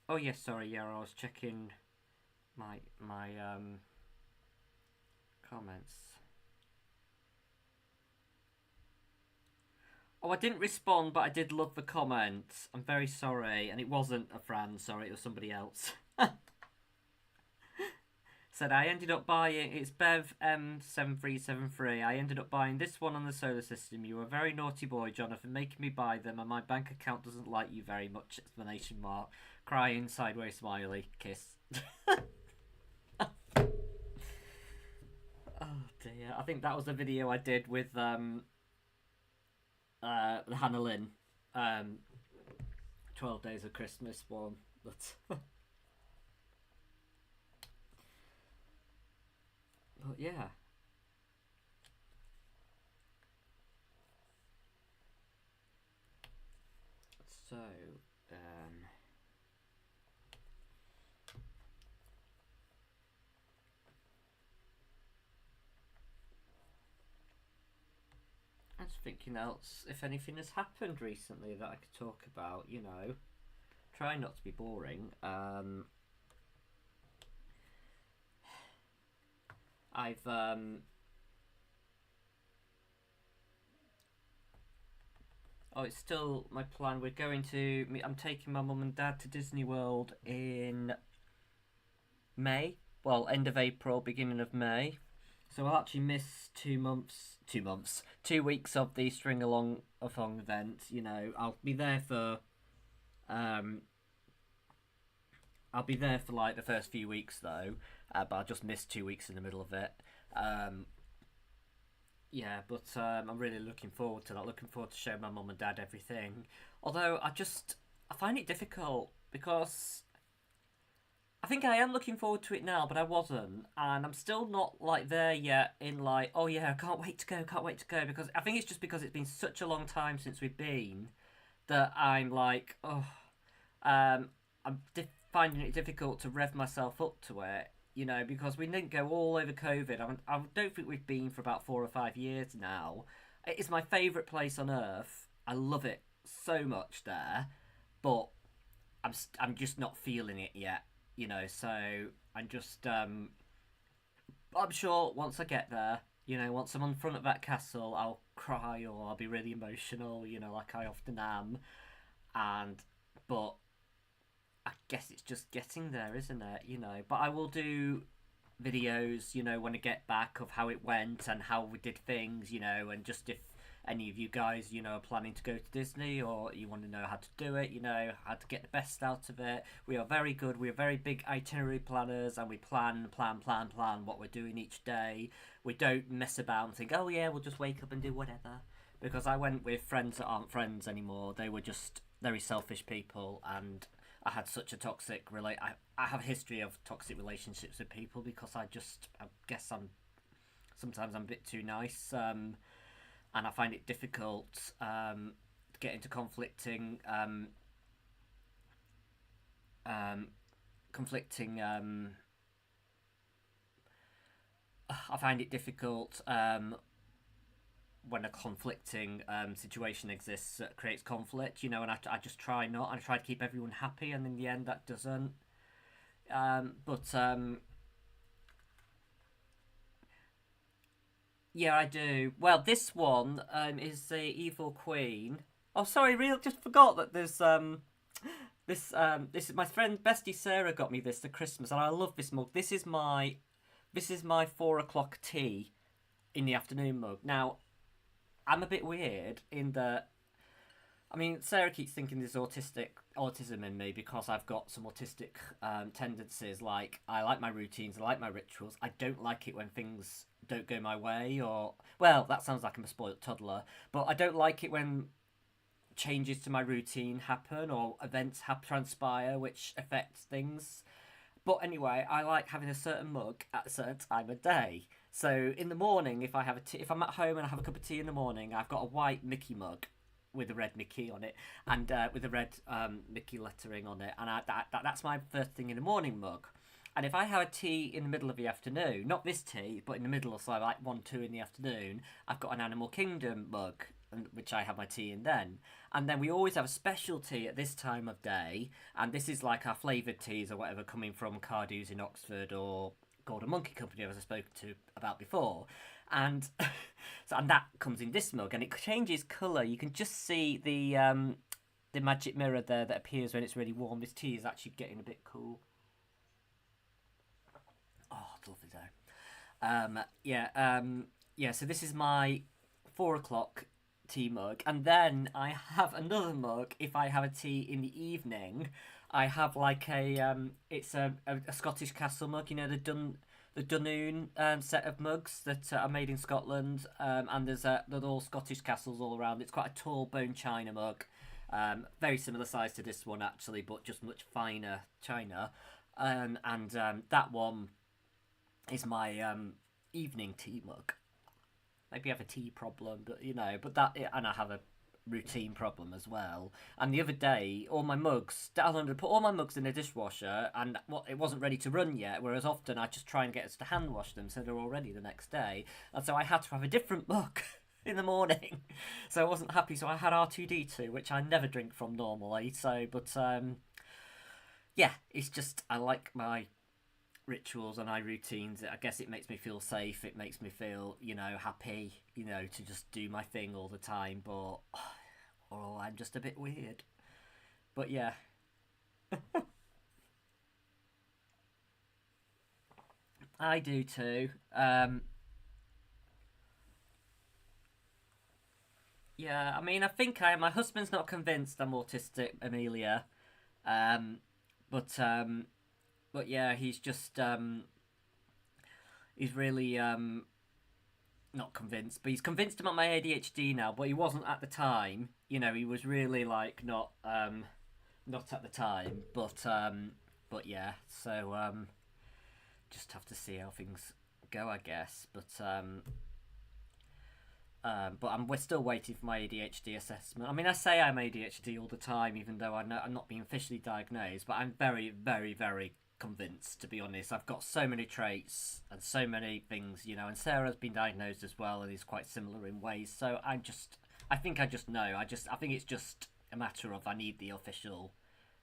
Oh yes, sorry. Yeah, I was checking my comments. Oh, I didn't respond, but I did love the comment. I'm very sorry, and it wasn't a Fran. Sorry, it was somebody else. Said I ended up buying, it's Bev M7373. I ended up buying this one on the solar system. You were a very naughty boy, Jonathan, making me buy them, and my bank account doesn't like you very much! Explanation mark. Crying sideways smiley kiss. Oh dear. I think that was a video I did with Hannah Lynn. 12 Days of Christmas one. But but yeah. So, I was thinking else if anything has happened recently that I could talk about, Try not to be boring. I've Oh, it's still my plan. I'm taking my mum and dad to Disney World in May. Well, end of April, beginning of May. So I'll actually miss 2 weeks of the string along event. I'll be there for like the first few weeks though, but I'll just miss 2 weeks in the middle of it. Yeah, but I'm really looking forward to that. Looking forward to showing my mum and dad everything. Although I find it difficult because I think I am looking forward to it now, but I wasn't, and I'm still not like there yet. In like, oh yeah, I can't wait to go, because I think it's just because it's been such a long time since we've been that I'm like, oh, um, finding it difficult to rev myself up to it. You know, because we didn't go all over COVID. I don't think we've been for about 4 or 5 years now. It is my favourite place on earth. I love it so much there, but I'm just not feeling it yet. You know, so I'm just I'm sure once I get there, you know, once I'm in front of that castle, I'll cry or I'll be really emotional, you know, like I often am. And but I guess it's just getting there, isn't it? You know, but I will do videos, you know, when I get back of how it went and how we did things, you know, and just if any of you guys, you know, are planning to go to Disney or you want to know how to do it, you know, how to get the best out of it. We are very good. We are very big itinerary planners and we plan what we're doing each day. We don't mess about and think, oh yeah, we'll just wake up and do whatever. Because I went with friends that aren't friends anymore. They were just very selfish people and I had such a toxic I have a history of toxic relationships with people because I guess sometimes I'm a bit too nice, and I find it difficult to get into um, conflicting. I find it difficult when a conflicting situation exists that creates conflict, you know, and I just try not. I try to keep everyone happy, and in the end, that doesn't. But yeah, I do. Well, this one is the Evil Queen. Oh, sorry, real. Just forgot that there's this is my friend Bestie Sarah got me this for Christmas, and I love this mug. This is my 4 o'clock tea in the afternoon mug. Now, I'm a bit weird in that. I mean, Sarah keeps thinking there's autism in me because I've got some autistic tendencies. Like, I like my routines, I like my rituals. I don't like it when things don't go my way, or well, that sounds like I'm a spoiled toddler. But I don't like it when changes to my routine happen or events transpire which affect things. But anyway, I like having a certain mug at a certain time of day. So in the morning, if I'm at home and I have a cup of tea in the morning, I've got a white Mickey mug with a red Mickey on it and with a red Mickey lettering on it, and that's my first thing in the morning mug. And if I have a tea in the middle of the afternoon, not this tea, but in the middle, so like 1, 2 in the afternoon, I've got an Animal Kingdom mug, which I have my tea in then. And then we always have a special tea at this time of day, and this is like our flavoured teas or whatever coming from Cardew's in Oxford or Golden Monkey Company, as I spoke to about before. And and that comes in this mug, and it changes colour. You can just see the magic mirror there that appears when it's really warm. This tea is actually getting a bit cool. Oh, it's lovely though. Yeah. So this is my 4 o'clock tea mug, and then I have another mug if I have a tea in the evening. I have like it's a Scottish Castle mug. You know the Dunoon set of mugs that are made in Scotland, and they're all Scottish castles all around. It's quite a tall bone china mug, very similar size to this one actually, but just much finer china. And that one is my evening tea mug. Maybe I have a tea problem, but you know, and I have a routine problem as well. And the other day, I wanted to put all my mugs in the dishwasher, and it wasn't ready to run yet. Whereas often I just try and get us to hand wash them so they're all ready the next day. And so I had to have a different mug in the morning, so I wasn't happy. So I had R2D2, which I never drink from normally. Yeah, it's just I like my rituals and my routines. I guess it makes me feel safe. It makes me feel, you know, happy, you know, to just do my thing all the time. But oh, I'm just a bit weird. But yeah, I do too. Yeah, I mean, I think my husband's not convinced I'm autistic, Amelia. Um, but yeah, he's really not convinced, but he's convinced about my ADHD now. But he wasn't at the time. You know, he was really like not at the time. But yeah. So just have to see how things go, I guess. But We're still waiting for my ADHD assessment. I mean, I say I'm ADHD all the time, even though I know I'm not being officially diagnosed. But I'm very, very, very convinced, to be honest. I've got so many traits and so many things, you know. And Sarah's been diagnosed as well, and is quite similar in ways. So I think I just know. I think it's just a matter of I need the official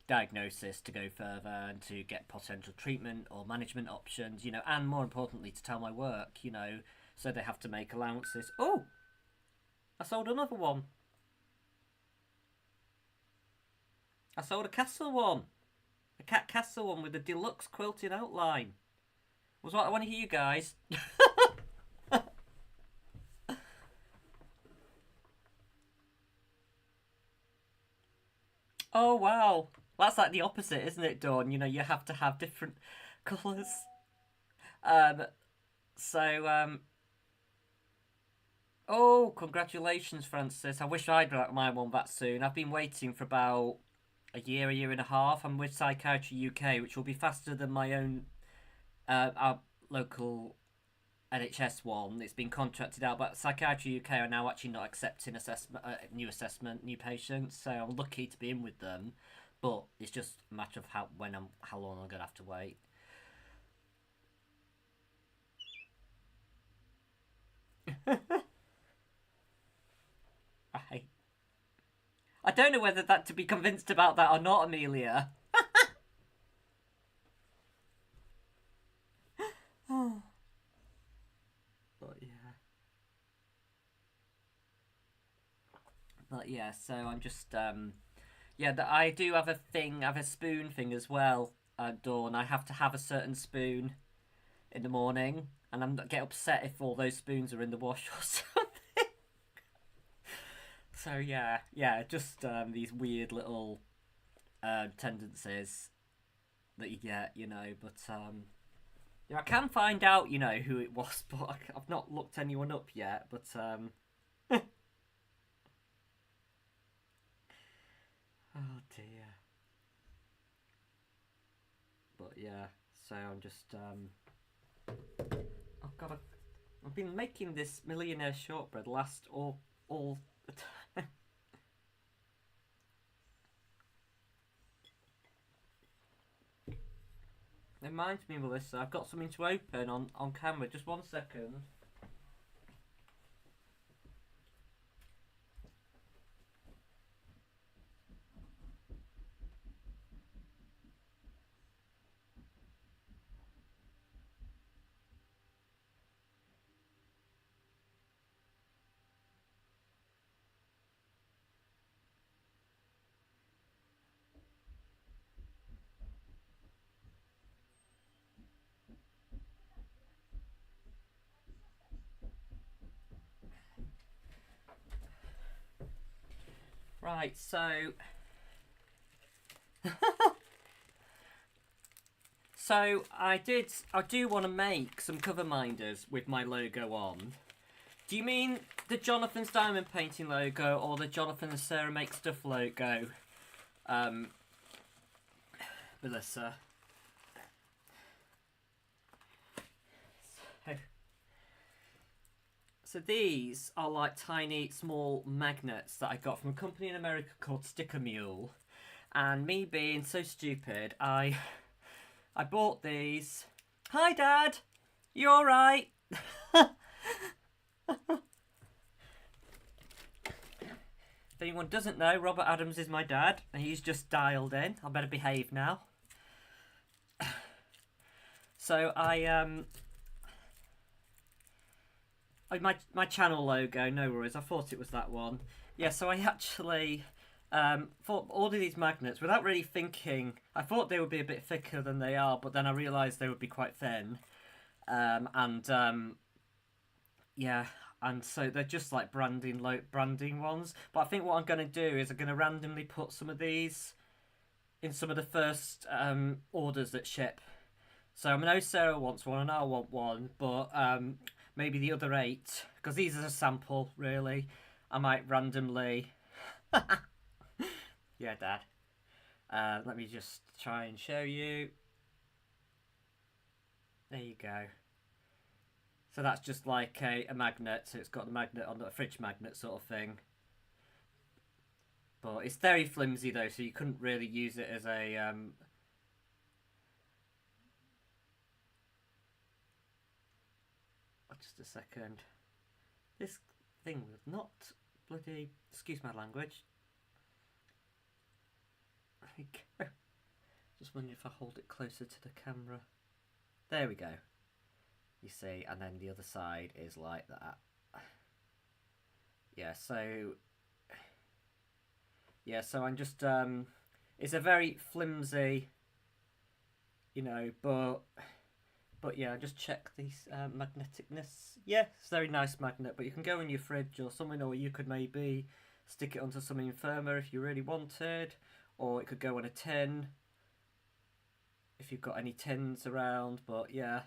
diagnosis to go further and to get potential treatment or management options, you know, and more importantly to tell my work, you know, so they have to make allowances. Oh, I sold another one. I sold a castle one. A cat castle one with a deluxe quilted outline. Was what I want to hear you guys. Oh wow. That's like the opposite, isn't it, Dawn? You know, you have to have different colours. Um so oh, congratulations, Francis. I wish I'd like my one that soon. I've been waiting for about a year and a half. I'm with Psychiatry UK, which will be faster than my own our local NHS one. It's been contracted out, but Psychiatry UK are now actually not accepting new patients. So I'm lucky to be in with them, but it's just a matter of how long I'm gonna have to wait. I I don't know whether that to be convinced about that or not, Amelia. But yeah. But yeah, so I'm just yeah, that I do have a thing, I have a spoon thing as well at dawn. I have to have a certain spoon in the morning, and I'm get upset if all those spoons are in the wash or something. So yeah, yeah, just these weird little tendencies that you get, you know. But yeah, I can find out, you know, who it was, but I've not looked anyone up yet. But oh dear. But yeah, so I'm just I've got a. I've been making this millionaire shortbread last all the time. It reminds me, Melissa, I've got something to open on camera. Just 1 second. Right, so so I do want to make some cover minders with my logo on. Do you mean the Jonathan's Diamond Painting logo or the Jonathan and Sarah Make Stuff logo, um, Melissa? So, so these are like tiny, small magnets that I got from a company in America called Sticker Mule. And me being so stupid, I bought these. Hi, Dad. You all right? If anyone doesn't know, Robert Adams is my dad, and he's just dialed in. I better behave now. So my channel logo. No worries. I thought it was that one. Yeah. So I actually thought ordered these magnets without really thinking. I thought they would be a bit thicker than they are, but then I realised they would be quite thin. Yeah, and so they're just like branding ones. But I think what I'm going to do is I'm going to randomly put some of these in some of the first orders that ship. So I know Sarah wants one and I want one, but maybe the other 8, because these are a sample, really. I might randomly. Yeah, Dad. Let me just try and show you. There you go. So that's just like a magnet. So it's got the magnet on the fridge magnet sort of thing. But it's very flimsy though, so you couldn't really use it as a. Just a second. This thing was not bloody. Excuse my language. There we go. Just wondering if I hold it closer to the camera. There we go. You see, and then the other side is like that. Yeah, so I'm just it's a very flimsy, you know, but yeah, just check these magneticness. Yeah, it's a very nice magnet, but you can go in your fridge or something, or you could maybe stick it onto something firmer if you really wanted, or it could go on a tin if you've got any tins around. But yeah.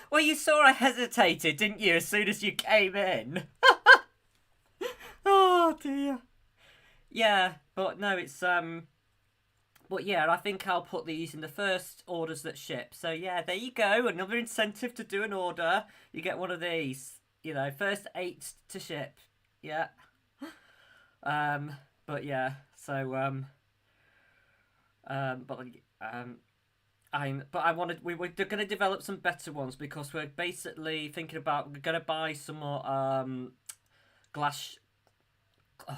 Well, you saw I hesitated, didn't you, as soon as you came in? Oh dear. Yeah, but no, it's but yeah, I think I'll put these in the first orders that ship. So yeah, there you go. Another incentive to do an order. You get one of these. You know, first 8 to ship. Yeah. But yeah, so but I wanted we were going to develop some better ones because we're basically thinking about we're going to buy some more glass. Oh,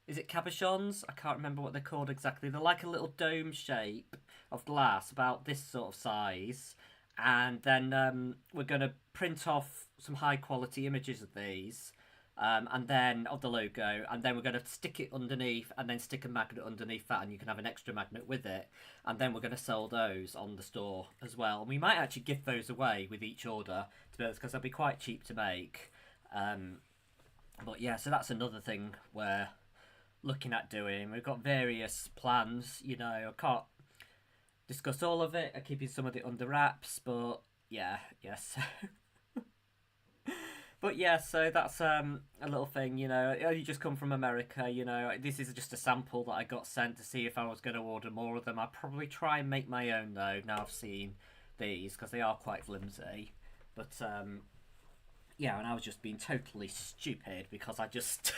is it cabochons? I can't remember what they're called exactly. They're like a little dome shape of glass, about this sort of size. And then we're going to print off some high quality images of these, and then of the logo, and then we're going to stick it underneath, and then stick a magnet underneath that, and you can have an extra magnet with it. And then we're going to sell those on the store as well. And we might actually give those away with each order, to be honest, because they'll be quite cheap to make. But yeah, so that's another thing we're looking at doing. We've got various plans, you know. I can't discuss all of it. I'm keeping some of it under wraps, but yeah, yes. But yeah, so that's a little thing, you know. You just come from America, you know. This is just a sample that I got sent to see if I was going to order more of them. I'll probably try and make my own though. Now I've seen these because they are quite flimsy, but yeah, and I was just being totally stupid because I just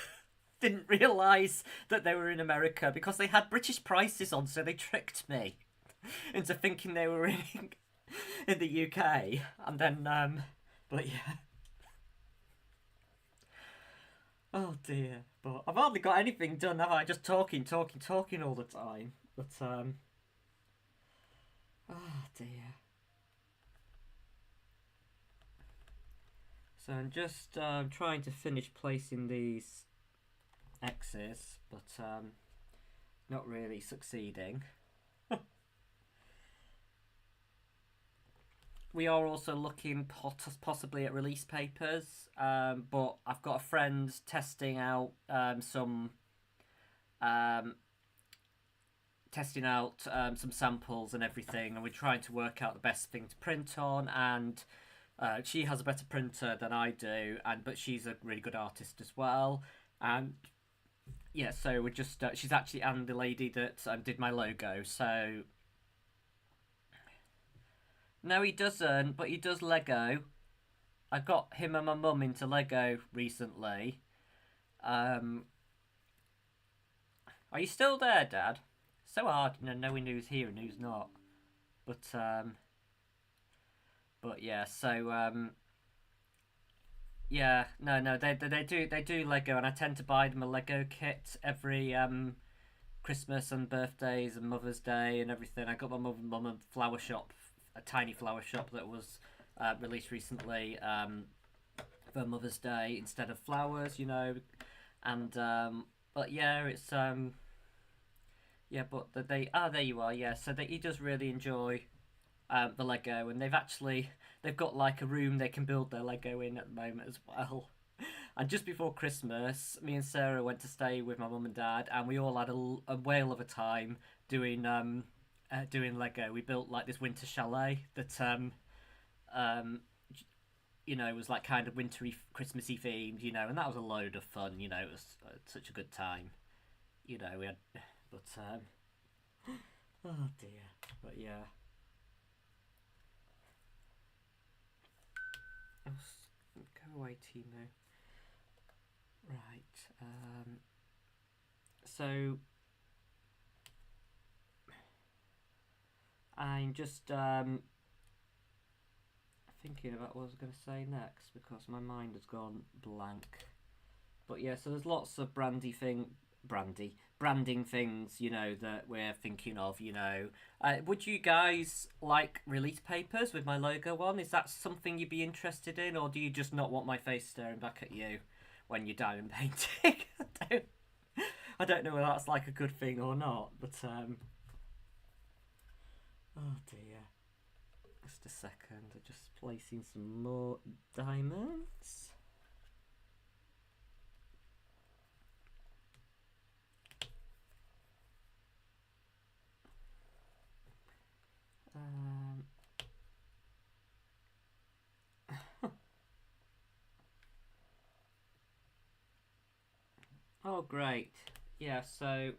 didn't realise that they were in America because they had British prices on, so they tricked me into thinking they were in the UK. And then, but yeah. Oh dear. But I've hardly got anything done, have I? Just talking all the time. But, oh dear. So I'm just trying to finish placing these X's, but not really succeeding. We are also looking possibly at release papers, but I've got a friend testing out some samples and everything, and we're trying to work out the best thing to print on. And she has a better printer than I do, but she's a really good artist as well. And yeah, so we're just she's actually the lady that did my logo. So no, he doesn't, but he does Lego. I got him and my mum into Lego recently. Are you still there, Dad? So hard, you know, knowing who's here and who's not. But yeah, so yeah, no, they do Lego, and I tend to buy them a Lego kit every Christmas and birthdays and Mother's Day and everything. I got my mum a flower shop, a tiny flower shop that was released recently for Mother's Day instead of flowers, you know. And but yeah, it's yeah, but there you are, yeah. So he does really enjoy the Lego, and they've got like a room they can build their Lego in at the moment as well. And just before Christmas, me and Sarah went to stay with my mum and dad, and we all had a whale of a time doing Lego. We built like this winter chalet that you know, was like kind of wintry, Christmassy themed, you know, and that was a load of fun. You know, it was such a good time. You know, we had, but oh dear, but yeah. away, Timu. Right. So I'm just thinking about what I was going to say next because my mind has gone blank. But yeah, so there's lots of branding things, you know, that we're thinking of, you know. Would you guys like release papers with my logo on? Is that something you'd be interested in, or do you just not want my face staring back at you when you're diamond painting? I don't know whether that's like a good thing or not, but oh dear. Just a second, I'm just placing some more diamonds. Oh, great. Yeah, so,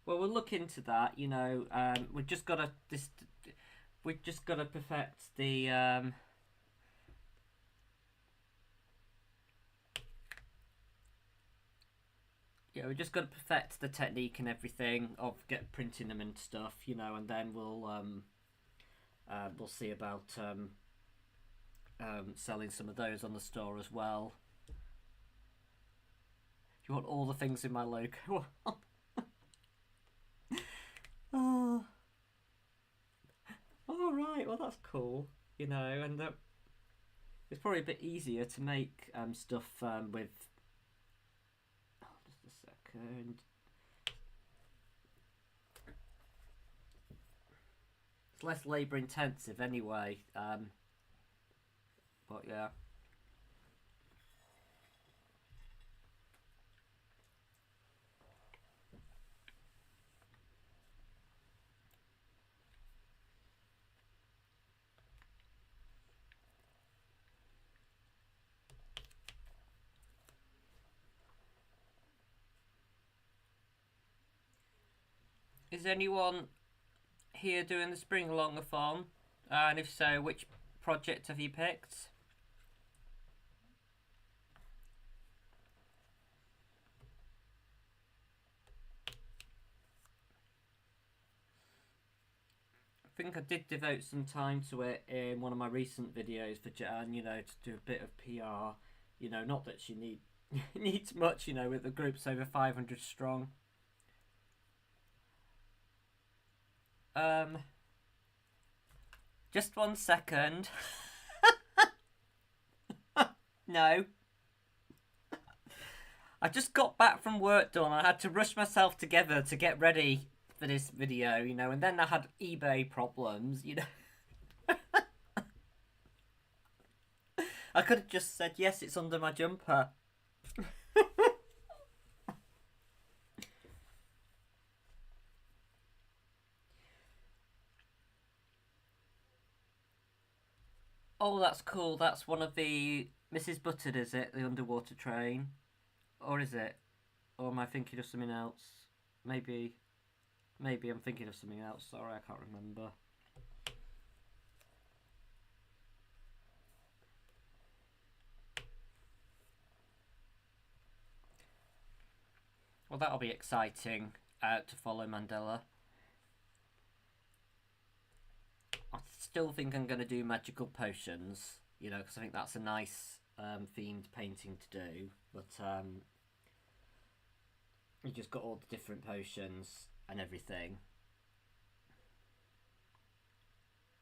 well, we'll look into that. You know, we've just got to perfect the yeah, we just got to perfect the technique and everything of printing them and stuff. You know, and then we'll see about selling some of those on the store as well. You want all the things in my logo? Oh. Oh, right. Well, that's cool. You know, and it's probably a bit easier to make stuff with. Oh, just a second. It's less labour intensive anyway. But yeah. Is anyone here doing the spring along-a-thon? And if so, which project have you picked? I think I did devote some time to it in one of my recent videos for Jan, you know, to do a bit of PR. You know, not that she needs much, you know, with the group's over 500 strong. Just 1 second. No. I just got back from work done. I had to rush myself together to get ready for this video, you know, and then I had eBay problems, you know. I could have just said, yes, it's under my jumper. Oh, that's cool. That's one of the Mrs. Buttered, is it? The underwater train? Or is it? Or am I thinking of something else? Maybe I'm thinking of something else. Sorry, I can't remember. Well, that'll be exciting to follow Mandela. I still think I'm going to do magical potions, you know, because I think that's a nice themed painting to do. But you just got all the different potions and everything.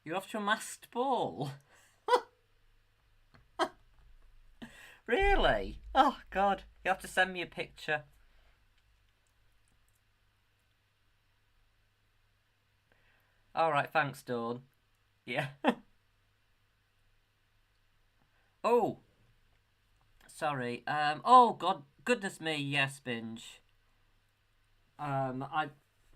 You're off to a masked ball? Really? Oh, God. You have to send me a picture. Alright, thanks, Dawn. Yeah. Oh. Sorry. Oh, God. Goodness me, yes, Binge. I'm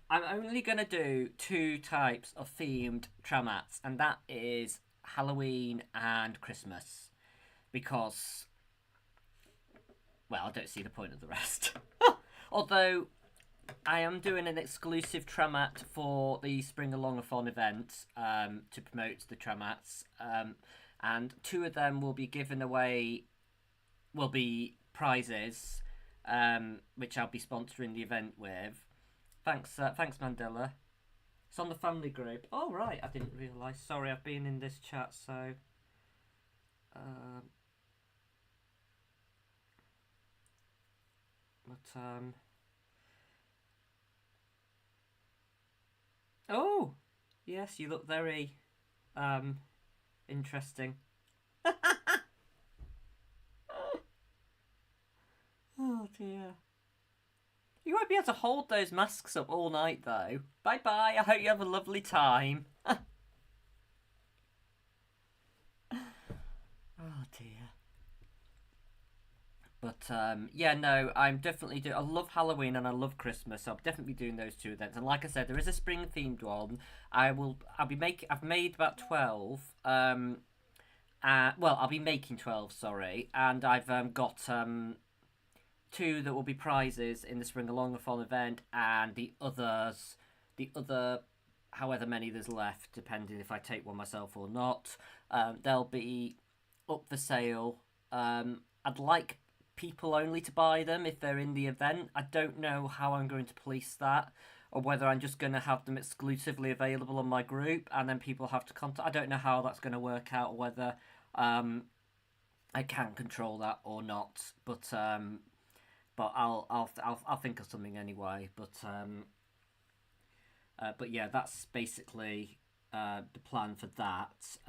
only going to do 2 types of themed tramats, and that is Halloween and Christmas. Because, well, I don't see the point of the rest. Although, I am doing an exclusive tramat for the Spring Along-a-thon event to promote the tramats. And 2 of them will be given away will be prizes, which I'll be sponsoring the event with. Thanks, Mandela. It's on the family group. Oh right, I didn't realise. Sorry, I've been in this chat, so. Um, but. Oh, yes, you look very interesting. Oh dear. You won't be able to hold those masks up all night though. Bye bye. I hope you have a lovely time. Oh dear. But yeah, no, I'm definitely do. I love Halloween and I love Christmas, so I'll definitely be doing those two events. And like I said, there is a spring themed one. I'll be making. I've made about 12. Well, I'll be making 12. Sorry, and I've got two that will be prizes in the Spring Alongathon event, and the other, however many there's left, depending if I take one myself or not, they'll be up for sale. I'd like people only to buy them if they're in the event. I don't know how I'm going to police that, or whether I'm just going to have them exclusively available on my group, and then people have to contact. I don't know how that's going to work out, or whether I can control that or not. But I'll think of something anyway. But yeah, that's basically the plan for that.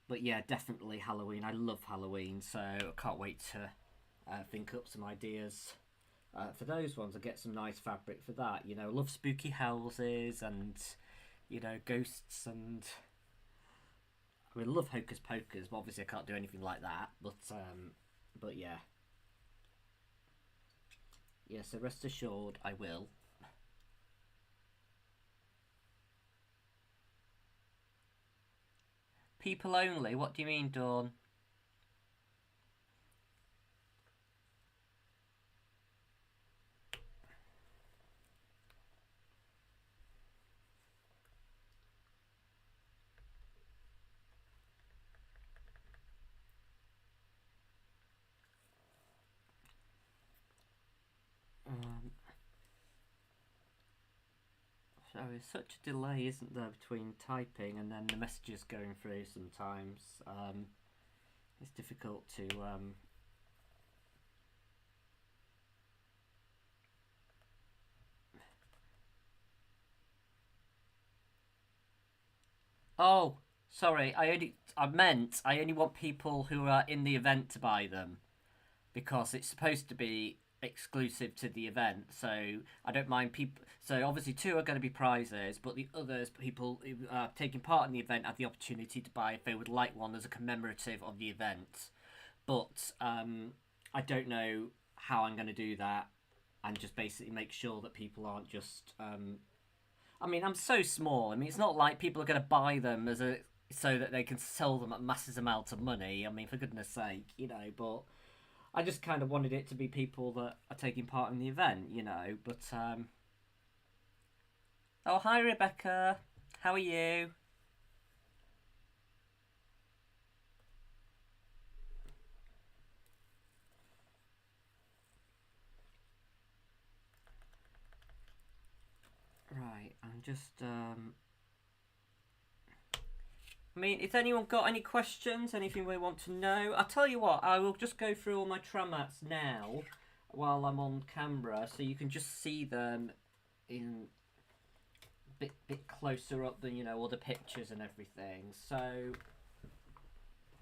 But yeah, definitely Halloween. I love Halloween, so I can't wait to think up some ideas for those ones and get some nice fabric for that. You know, love spooky houses and ghosts and. I mean, love Hocus Pocus, but obviously I can't do anything like that. But yeah. Yeah, so rest assured I will. People only? What do you mean, Dawn? Um, so there's such a delay, isn't there, between typing and then the messages going through sometimes. It's difficult to. Oh, sorry. I only want people who are in the event to buy them, because it's supposed to be exclusive to the event. So I don't mind people. So obviously, two are going to be prizes, but the others, people who are taking part in the event, have the opportunity to buy if they would like one as a commemorative of the event. But I don't know how I'm going to do that, and just basically make sure that people aren't just. I mean, I'm so small. I mean, it's not like people are going to buy them as a so that they can sell them at massive amounts of money. I mean, for goodness sake, But I just kind of wanted it to be people that are taking part in the event. But oh, hi Rebecca, how are you? Right, I'm just. I mean, has anyone got any questions? Anything they want to know? I'll tell you what. I will just go through all my tramats now, while I'm on camera, so you can just see them in bit closer up than all the pictures and everything. So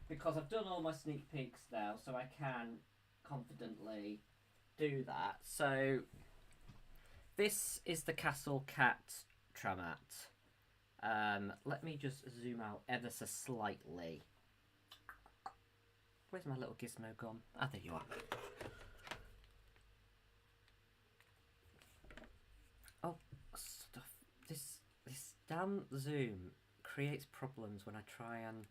because I've done all my sneak peeks now, so I can confidently do that. So this is the Castle Cat Tramat. Let me just zoom out ever so slightly. Where's my little gizmo gone? Ah, there you are. Oh, stuff. This damn zoom creates problems when I try and.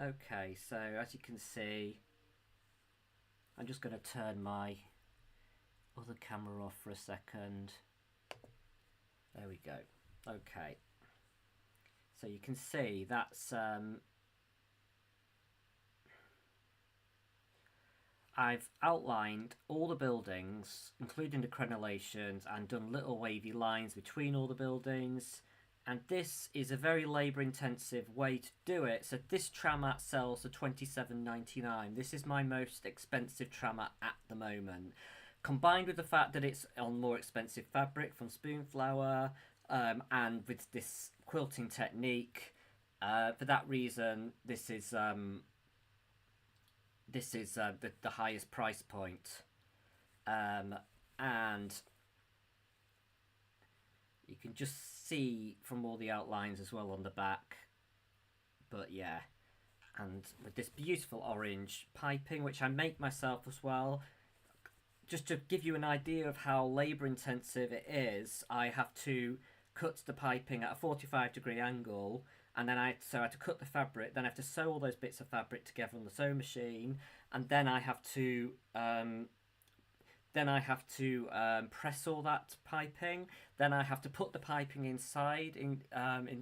Okay, so as you can see, I'm just going to turn my other camera off for a second. There we go. Okay, so you can see that's I've outlined all the buildings, including the crenellations, and done little wavy lines between all the buildings. And this is a very labour intensive way to do it. So this tram mat sells for £27.99. This is my most expensive tram mat at the moment. Combined with the fact that it's on more expensive fabric from Spoonflower, and with this quilting technique, for that reason, this is the highest price point. And you can just see from all the outlines as well on the back. But yeah, and with this beautiful orange piping, which I make myself as well. Just to give you an idea of how labour intensive it is, I have to cut the piping at a 45-degree angle, and then I had to cut the fabric, then I have to sew all those bits of fabric together on the sewing machine, and then I have to press all that piping. Then I have to put the piping inside in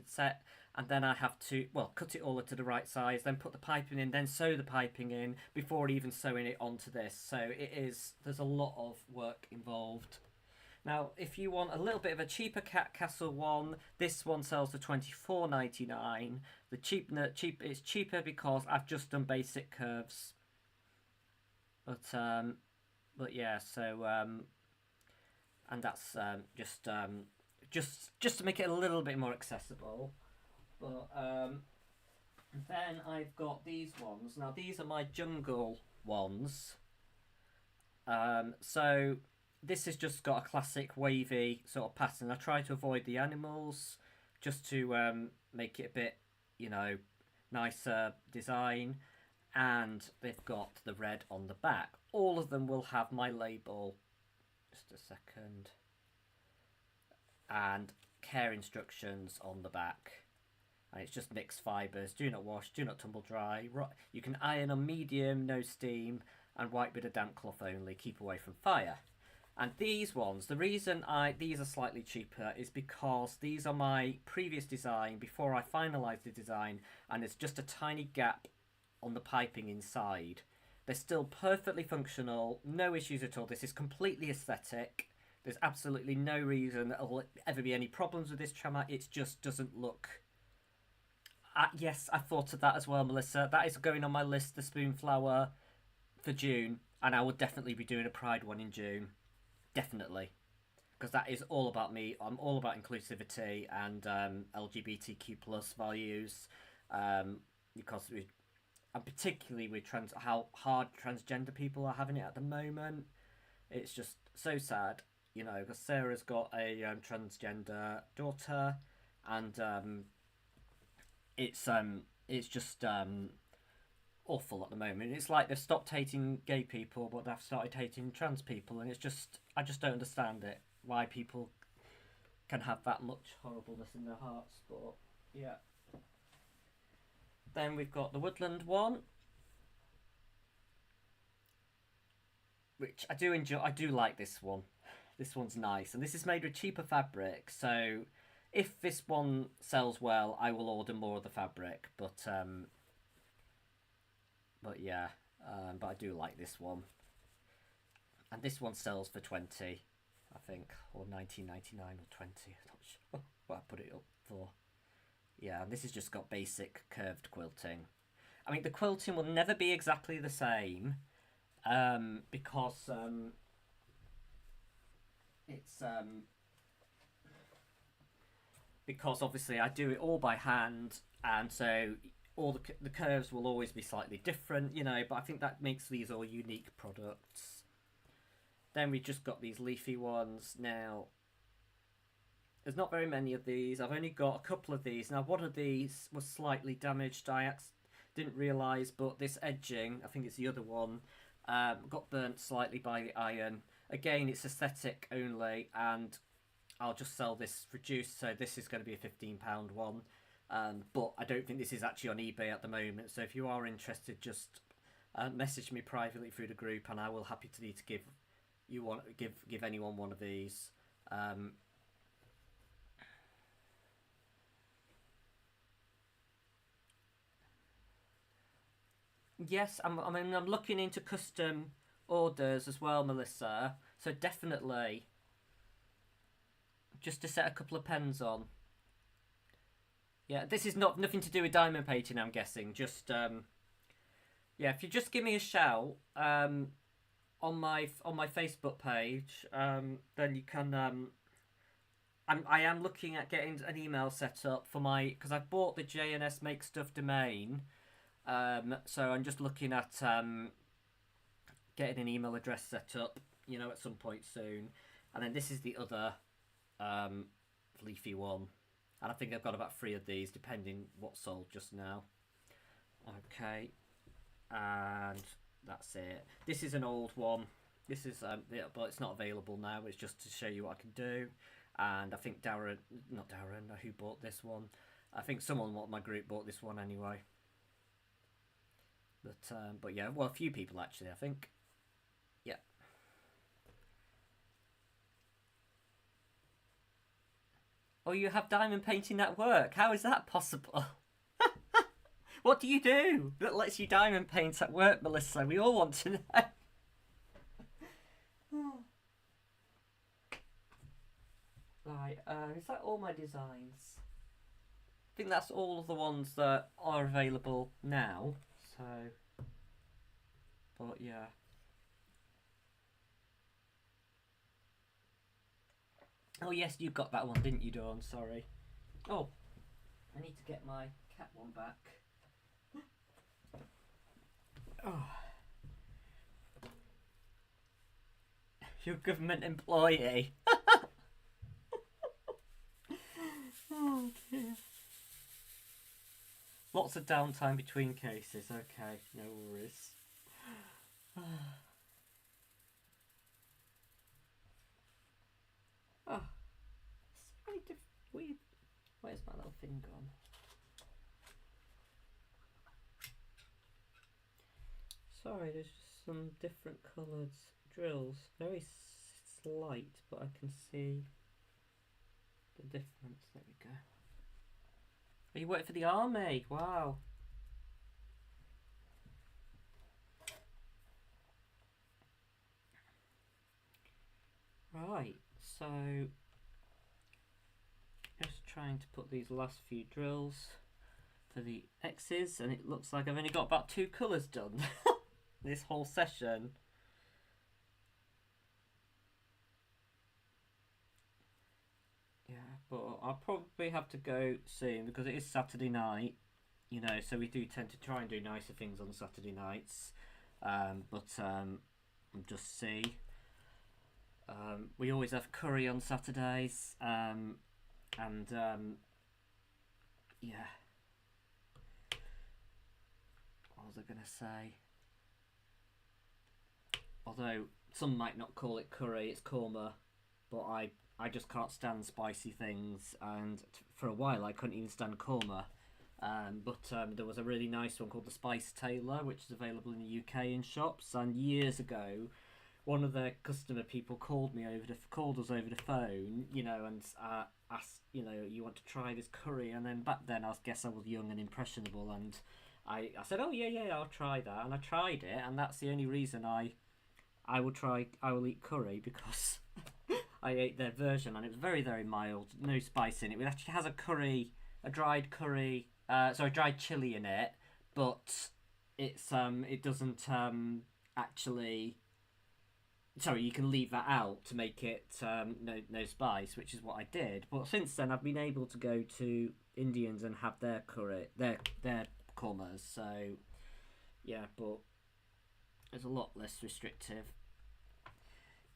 set, and then I have to cut it all to the right size. Then put the piping in, then sew the piping in before even sewing it onto this. So there's a lot of work involved. Now, if you want a little bit of a cheaper Cat Castle one, this one sells for £24.99. It's cheaper because I've just done basic curves. But yeah, so and that's just to make it a little bit more accessible. But then I've got these ones. Now these are my jungle ones. So this has just got a classic wavy sort of pattern. I try to avoid the animals just to make it a bit, nicer design. And they've got the red on the back. All of them will have my label. Just a second. And care instructions on the back. And it's just mixed fibres. Do not wash, do not tumble dry. You can iron on medium, no steam, and wipe with a damp cloth only. Keep away from fire. And these ones, the reason these are slightly cheaper is because these are my previous design before I finalised the design, and it's just a tiny gap on the piping inside. They're still perfectly functional, no issues at all. This is completely aesthetic. There's absolutely no reason there'll ever be any problems with this tram. It just doesn't look... yes, I thought of that as well, Melissa. That is going on my list, the Spoonflower, for June. And I will definitely be doing a Pride one in June. Definitely. Because that is all about me. I'm all about inclusivity and LGBTQ plus values. Because and particularly with how hard transgender people are having it at the moment. It's just so sad, because Sarah's got a transgender daughter, and it's just awful at the moment. It's like they've stopped hating gay people, but they've started hating trans people, and I just don't understand it. Why people can have that much horribleness in their hearts, but yeah. Then we've got the woodland one, which I do enjoy. I do like this one. This one's nice, and this is made with cheaper fabric. So, if this one sells well, I will order more of the fabric. But yeah, but I do like this one. And this one sells for 20, I think, or 19.99 or 20. I'm not sure what I put it up for. Yeah, and this has just got basic curved quilting. I mean, the quilting will never be exactly the same, because it's because obviously I do it all by hand, and so all the curves will always be slightly different, but I think that makes these all unique products. Then we just got these leafy ones. Now, there's not very many of these. I've only got a couple of these. Now, one of these was slightly damaged. I didn't realise, but this edging, I think it's the other one, got burnt slightly by the iron. Again, it's aesthetic only, and I'll just sell this reduced, so this is going to be a £15 one. But I don't think this is actually on eBay at the moment, so if you are interested, just message me privately through the group, and I will happy to give anyone one of these. Yes, I mean, I'm looking into custom orders as well, Melissa. So definitely, just to set a couple of pens on. Yeah, this is not nothing to do with diamond painting, I'm guessing. Just yeah, if you just give me a shout on my Facebook page, then you can I am looking at getting an email set up for my because I've bought the JNS Make Stuff domain. So I'm just looking at getting an email address set up, you know, at some point soon. And then this is the other um, leafy one. And I think I've got about 3 of these, depending what sold just now. Okay, and that's it. This is an old one. This is, yeah, but it's not available now. It's just to show you what I can do. And I think Darren, not Darren, who bought this one. I think someone in my group bought this one anyway. But yeah, well, a few people actually, I think. Yeah. Oh, you have diamond painting at work? How is that possible? What do you do that lets you diamond paint at work, Melissa? We all want to know. Right, is that all my designs? I think that's all of the ones that are available now. So, but yeah. Oh yes, you got that one, didn't you, Dawn? Sorry. Oh, I need to get my cat one back. Oh. You're a government employee. Oh dear. Lots of downtime between cases. Okay, no worries. Oh, it's really weird. Where's my little thing gone? Sorry, there's just some different coloured drills. Very slight, but I can see the difference. There we go. Oh, you work for the army? Wow. Right, so just trying to put these last few drills for the X's, and it looks like I've only got about 2 colours done this whole session. Yeah, but I'll probably have to go soon because it is Saturday night, you know, so we do tend to try and do nicer things on Saturday nights. Just see. We always have curry on Saturdays, and yeah. What was I gonna say? Although some might not call it curry, it's korma, but I just can't stand spicy things, and for a while I couldn't even stand korma. But there was a really nice one called the Spice Tailor, which is available in the UK in shops. And years ago, one of the customer people called us over the phone, you know, and asked, you know, you want to try this curry? And then back then, guess I was young and impressionable, and I said, oh yeah, I'll try that, and I tried it, and that's the only reason I will eat curry, because I ate their version, and it was very, very mild, no spice in it. It actually has a dried chili in it, but it doesn't actually. Sorry, you can leave that out to make it no spice, which is what I did. But since then, I've been able to go to Indians and have their curry, their kormas. So yeah, but it's a lot less restrictive.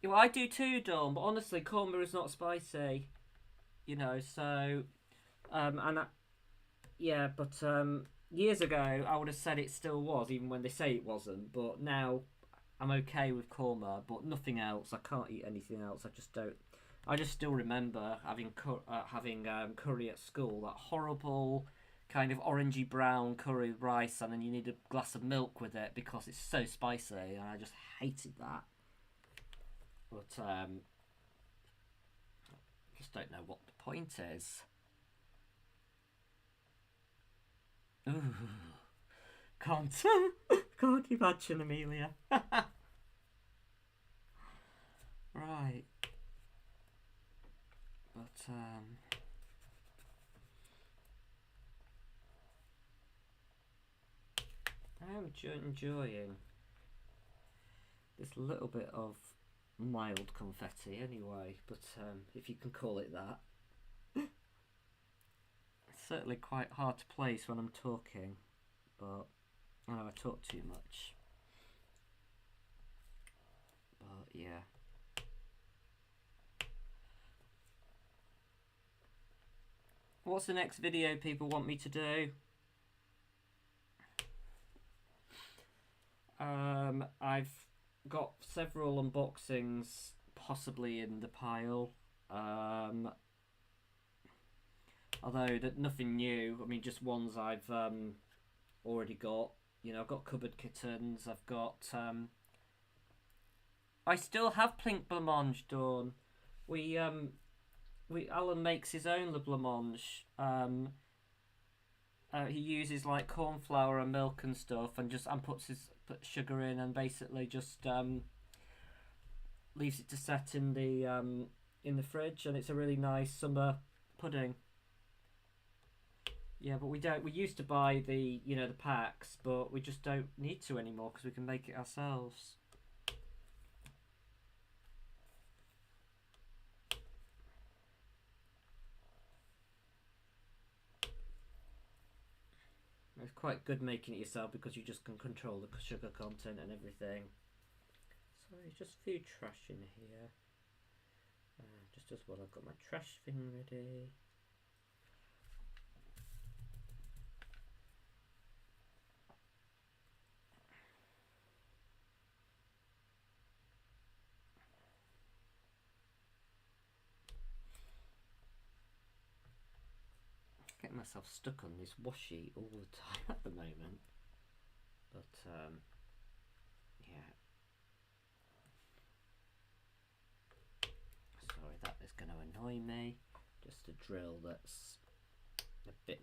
Yeah, well, I do too, Dom. But honestly, korma is not spicy, you know. So yeah, but years ago, I would have said it still was, even when they say it wasn't. But now I'm okay with korma, but nothing else. I can't eat anything else. I just don't. I just still remember having curry at school. That horrible kind of orangey brown curry with rice, and then you need a glass of milk with it because it's so spicy, and I just hated that. But just don't know what the point is. Ooh, can't Can't imagine, Amelia. Right. But, I am enjoying this little bit of mild confetti anyway, but if you can call it that. It's certainly quite hard to place when I'm talking, but I know I talk too much. But yeah. What's the next video people want me to do? I've got several unboxings possibly in the pile. Although nothing new. I mean, just ones I've already got. You know, I've got cupboard kittens. I've got. I still have Plink Blancmange, Dawn. Alan makes his own Le Blancmange. He uses like corn flour and milk and stuff, and puts sugar in, and basically just leaves it to set in the fridge, and it's a really nice summer pudding. Yeah, but we used to buy the packs, but we just don't need to anymore because we can make it ourselves. It's quite good making it yourself because you just can control the sugar content and everything. Sorry, just food trash in here. Just as well, I've got my trash thing ready. Getting myself stuck on this washi all the time at the moment, but yeah. Sorry, that is going to annoy me. Just a drill that's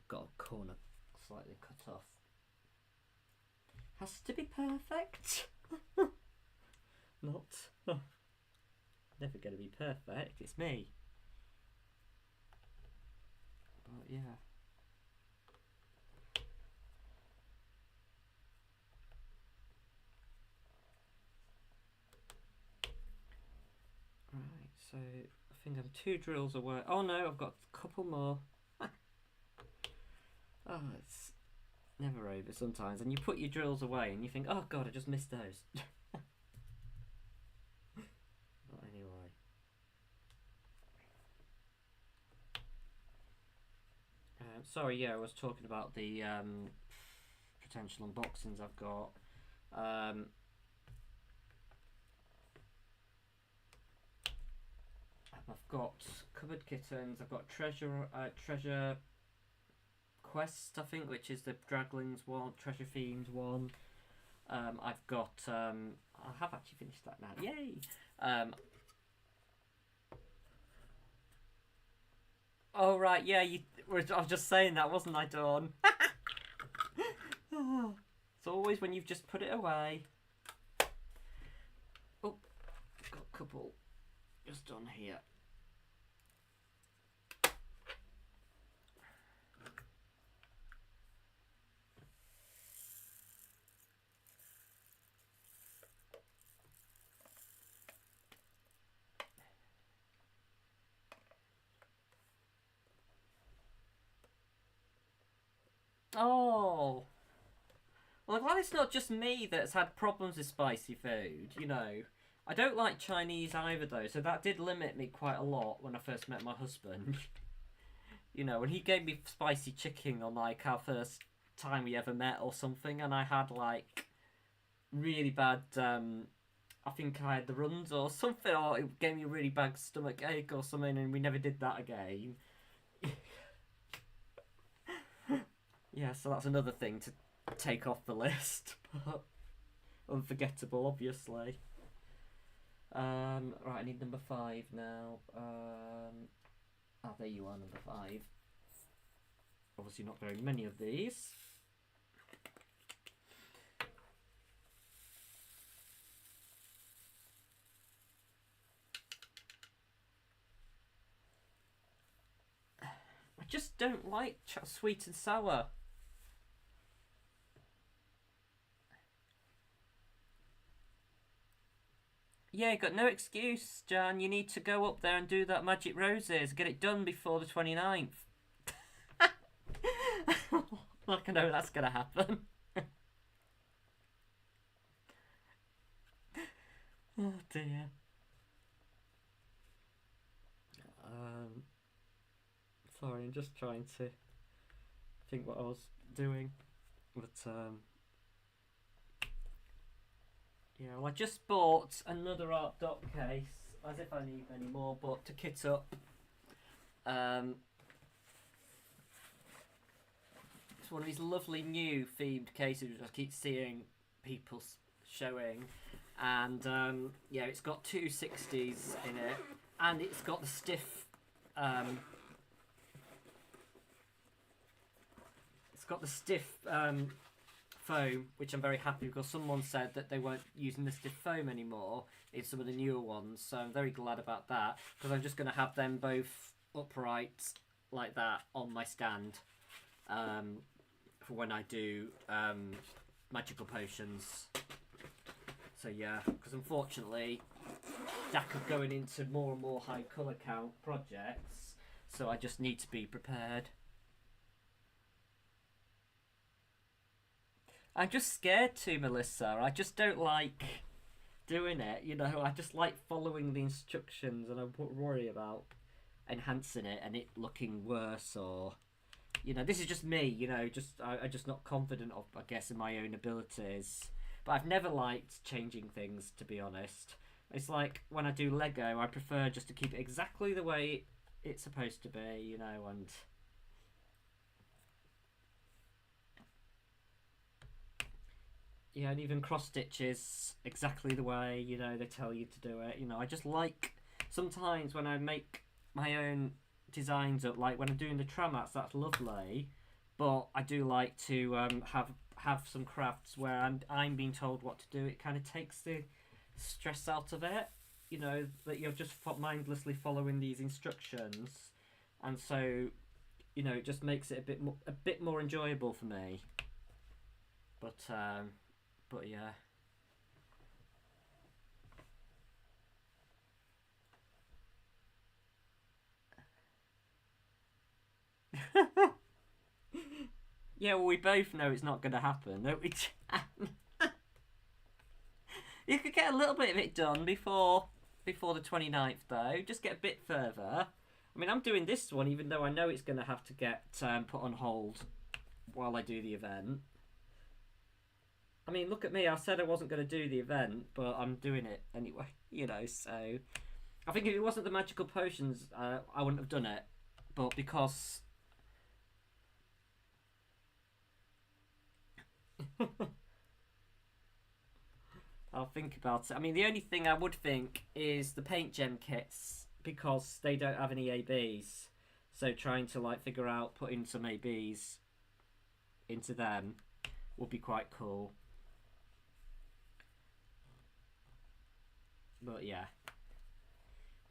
got a corner slightly cut off. Has to be perfect. Not. Never going to be perfect. It's me. But yeah. Right, so I think I'm 2 drills away. Oh no, I've got a couple more. Oh, it's never over sometimes. And you put your drills away and you think, oh god, I just missed those. But anyway. Sorry, yeah, I was talking about the potential unboxings I've got. I've got cupboard kittens. I've got treasure quest, I think, which is the Draglings one, treasure themed one. I've got I have actually finished that now. Yay! Oh right, yeah. I was just saying that, wasn't I, Dawn? It's always when you've just put it away. Oh, got a couple just on here. Oh. Well, I'm glad it's not just me that's had problems with spicy food, you know. I don't like Chinese either, though, so that did limit me quite a lot when I first met my husband. You know, when he gave me spicy chicken on, like, our first time we ever met or something, and I had, like, really bad, I think I had the runs or something, or it gave me a really bad stomach ache or something, and we never did that again. Yeah, so that's another thing to take off the list. Unforgettable, obviously. Right, I need number 5 now. Oh, there you are, number 5. Obviously not very many of these. just don't like sweet and sour. Yeah, got no excuse, Jan. You need to go up there and do that magic roses. Get it done before the 29th. Like I know that's gonna happen. Oh dear. Um, Sorry, I'm just trying to think what I was doing, but yeah. Well, I just bought another art dot case, as if I need any more, but to kit up. It's one of these lovely new themed cases which I keep seeing people showing, and yeah, it's got two 60s in it, and it's got the stiff. It's got the stiff foam, which I'm very happy because someone said that they weren't using the stiff foam anymore in some of the newer ones, so I'm very glad about that because I'm just going to have them both upright like that on my stand for when I do magical potions. So yeah, because unfortunately DAC are going into more and more high colour count projects, so I just need to be prepared. I'm just scared to, Melissa. I just don't like doing it, you know. I just like following the instructions, and I worry about enhancing it and it looking worse, or you know, this is just me, you know. I'm just not confident of, I guess, in my own abilities. But I've never liked changing things, to be honest. It's like when I do Lego, I prefer just to keep it exactly the way it's supposed to be, you know, and. Yeah, and even cross stitches exactly the way, you know, they tell you to do it. You know, I just like sometimes when I make my own designs up, like when I'm doing the tram mats, that's lovely. But I do like to have some crafts where I'm being told what to do. It kind of takes the stress out of it. You know, that you're just mindlessly following these instructions, and so you know, it just makes it a bit more enjoyable for me. But yeah. Yeah, well, we both know it's not going to happen, don't we? You could get a little bit of it done before the 29th, though. Just get a bit further. I mean, I'm doing this one even though I know it's going to have to get put on hold while I do the event. I mean, look at me. I said I wasn't going to do the event, but I'm doing it anyway. You know, so I think if it wasn't the magical potions, I wouldn't have done it. But because I'll think about it. I mean, the only thing I would think is the paint gem kits because they don't have any ABs. So trying to like figure out putting some ABs into them would be quite cool. But yeah,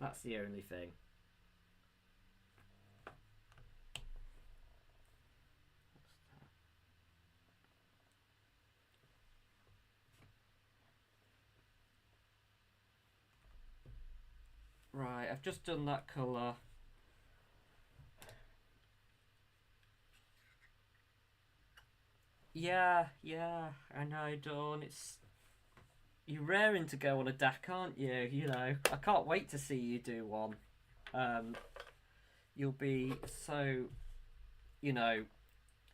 that's the only thing. Right, I've just done that colour. Yeah, I know, Dawn. You're raring to go on a DAC, aren't you? You know, I can't wait to see you do one. You'll be so, you know,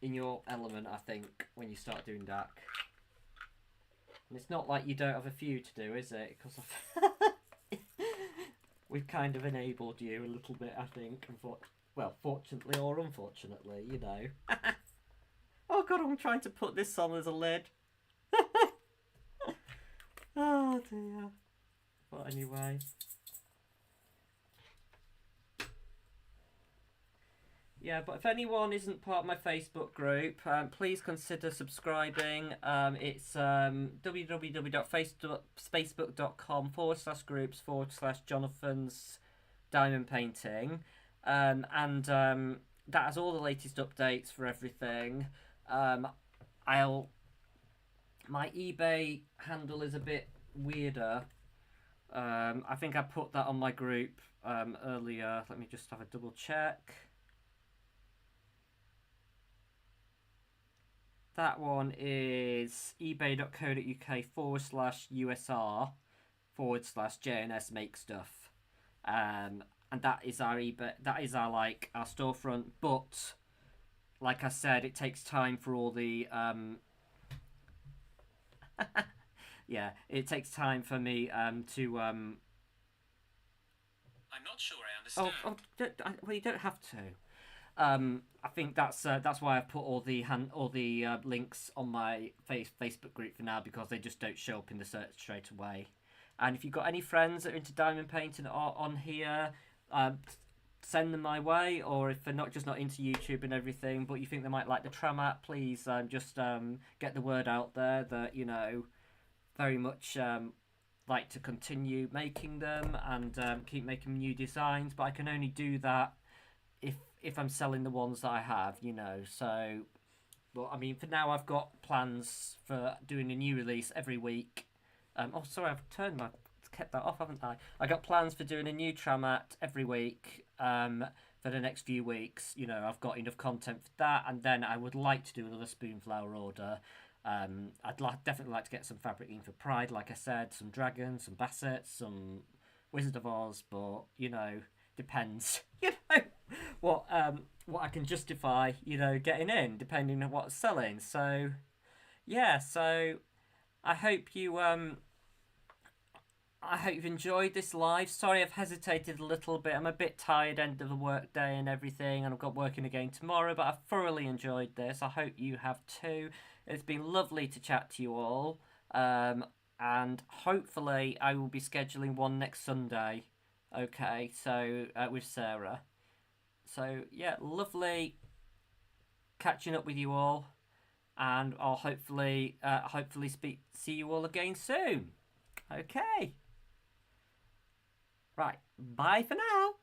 in your element, I think, when you start doing DAC. And it's not like you don't have a few to do, is it? Because we've kind of enabled you a little bit, I think. Well, fortunately or unfortunately, you know. Oh god, I'm trying to put this on as a lid. Oh dear. But anyway. Yeah, but if anyone isn't part of my Facebook group, please consider subscribing. It's www.facebook.com/groups/Jonathan's Diamond Painting. And that has all the latest updates for everything. Um, I'll my eBay handle is a bit weirder. I think I put that on my group earlier. Let me just have a double check. That one is ebay.co.uk/USR /JNS make stuff. And that is our eBay. That is our our storefront. But like I said, it takes time for all the yeah, it takes time for me to I'm not sure I understand. well, you don't have to. I think that's why I've put all the links on my Facebook group for now, because they just don't show up in the search straight away. And if you've got any friends that are into diamond painting or on here, send them my way. Or if they're not into YouTube and everything, but you think they might like the tram app, please just get the word out there that very much like to continue making them and keep making new designs. But I can only do that if I'm selling the ones that I have, So, but I mean, for now, I've got plans for doing a new release every week. Oh, sorry, I've kept that off, haven't I? I got plans for doing a new Tramat every week. For the next few weeks, I've got enough content for that, and then I would like to do another Spoonflower order. Definitely like to get some fabric in for Pride, like I said, some dragons, some bassets, some Wizard of Oz, but depends, what I can justify, getting in, depending on what's selling. So yeah, so I hope you I hope you've enjoyed this live. Sorry I've hesitated a little bit. I'm a bit tired end of the work day and everything, and I've got working again tomorrow, but I've thoroughly enjoyed this. I hope you have too. It's been lovely to chat to you all. And hopefully I will be scheduling one next Sunday. Okay, so with Sarah. So yeah, lovely catching up with you all, and I'll hopefully see you all again soon. Okay. Right. Bye for now.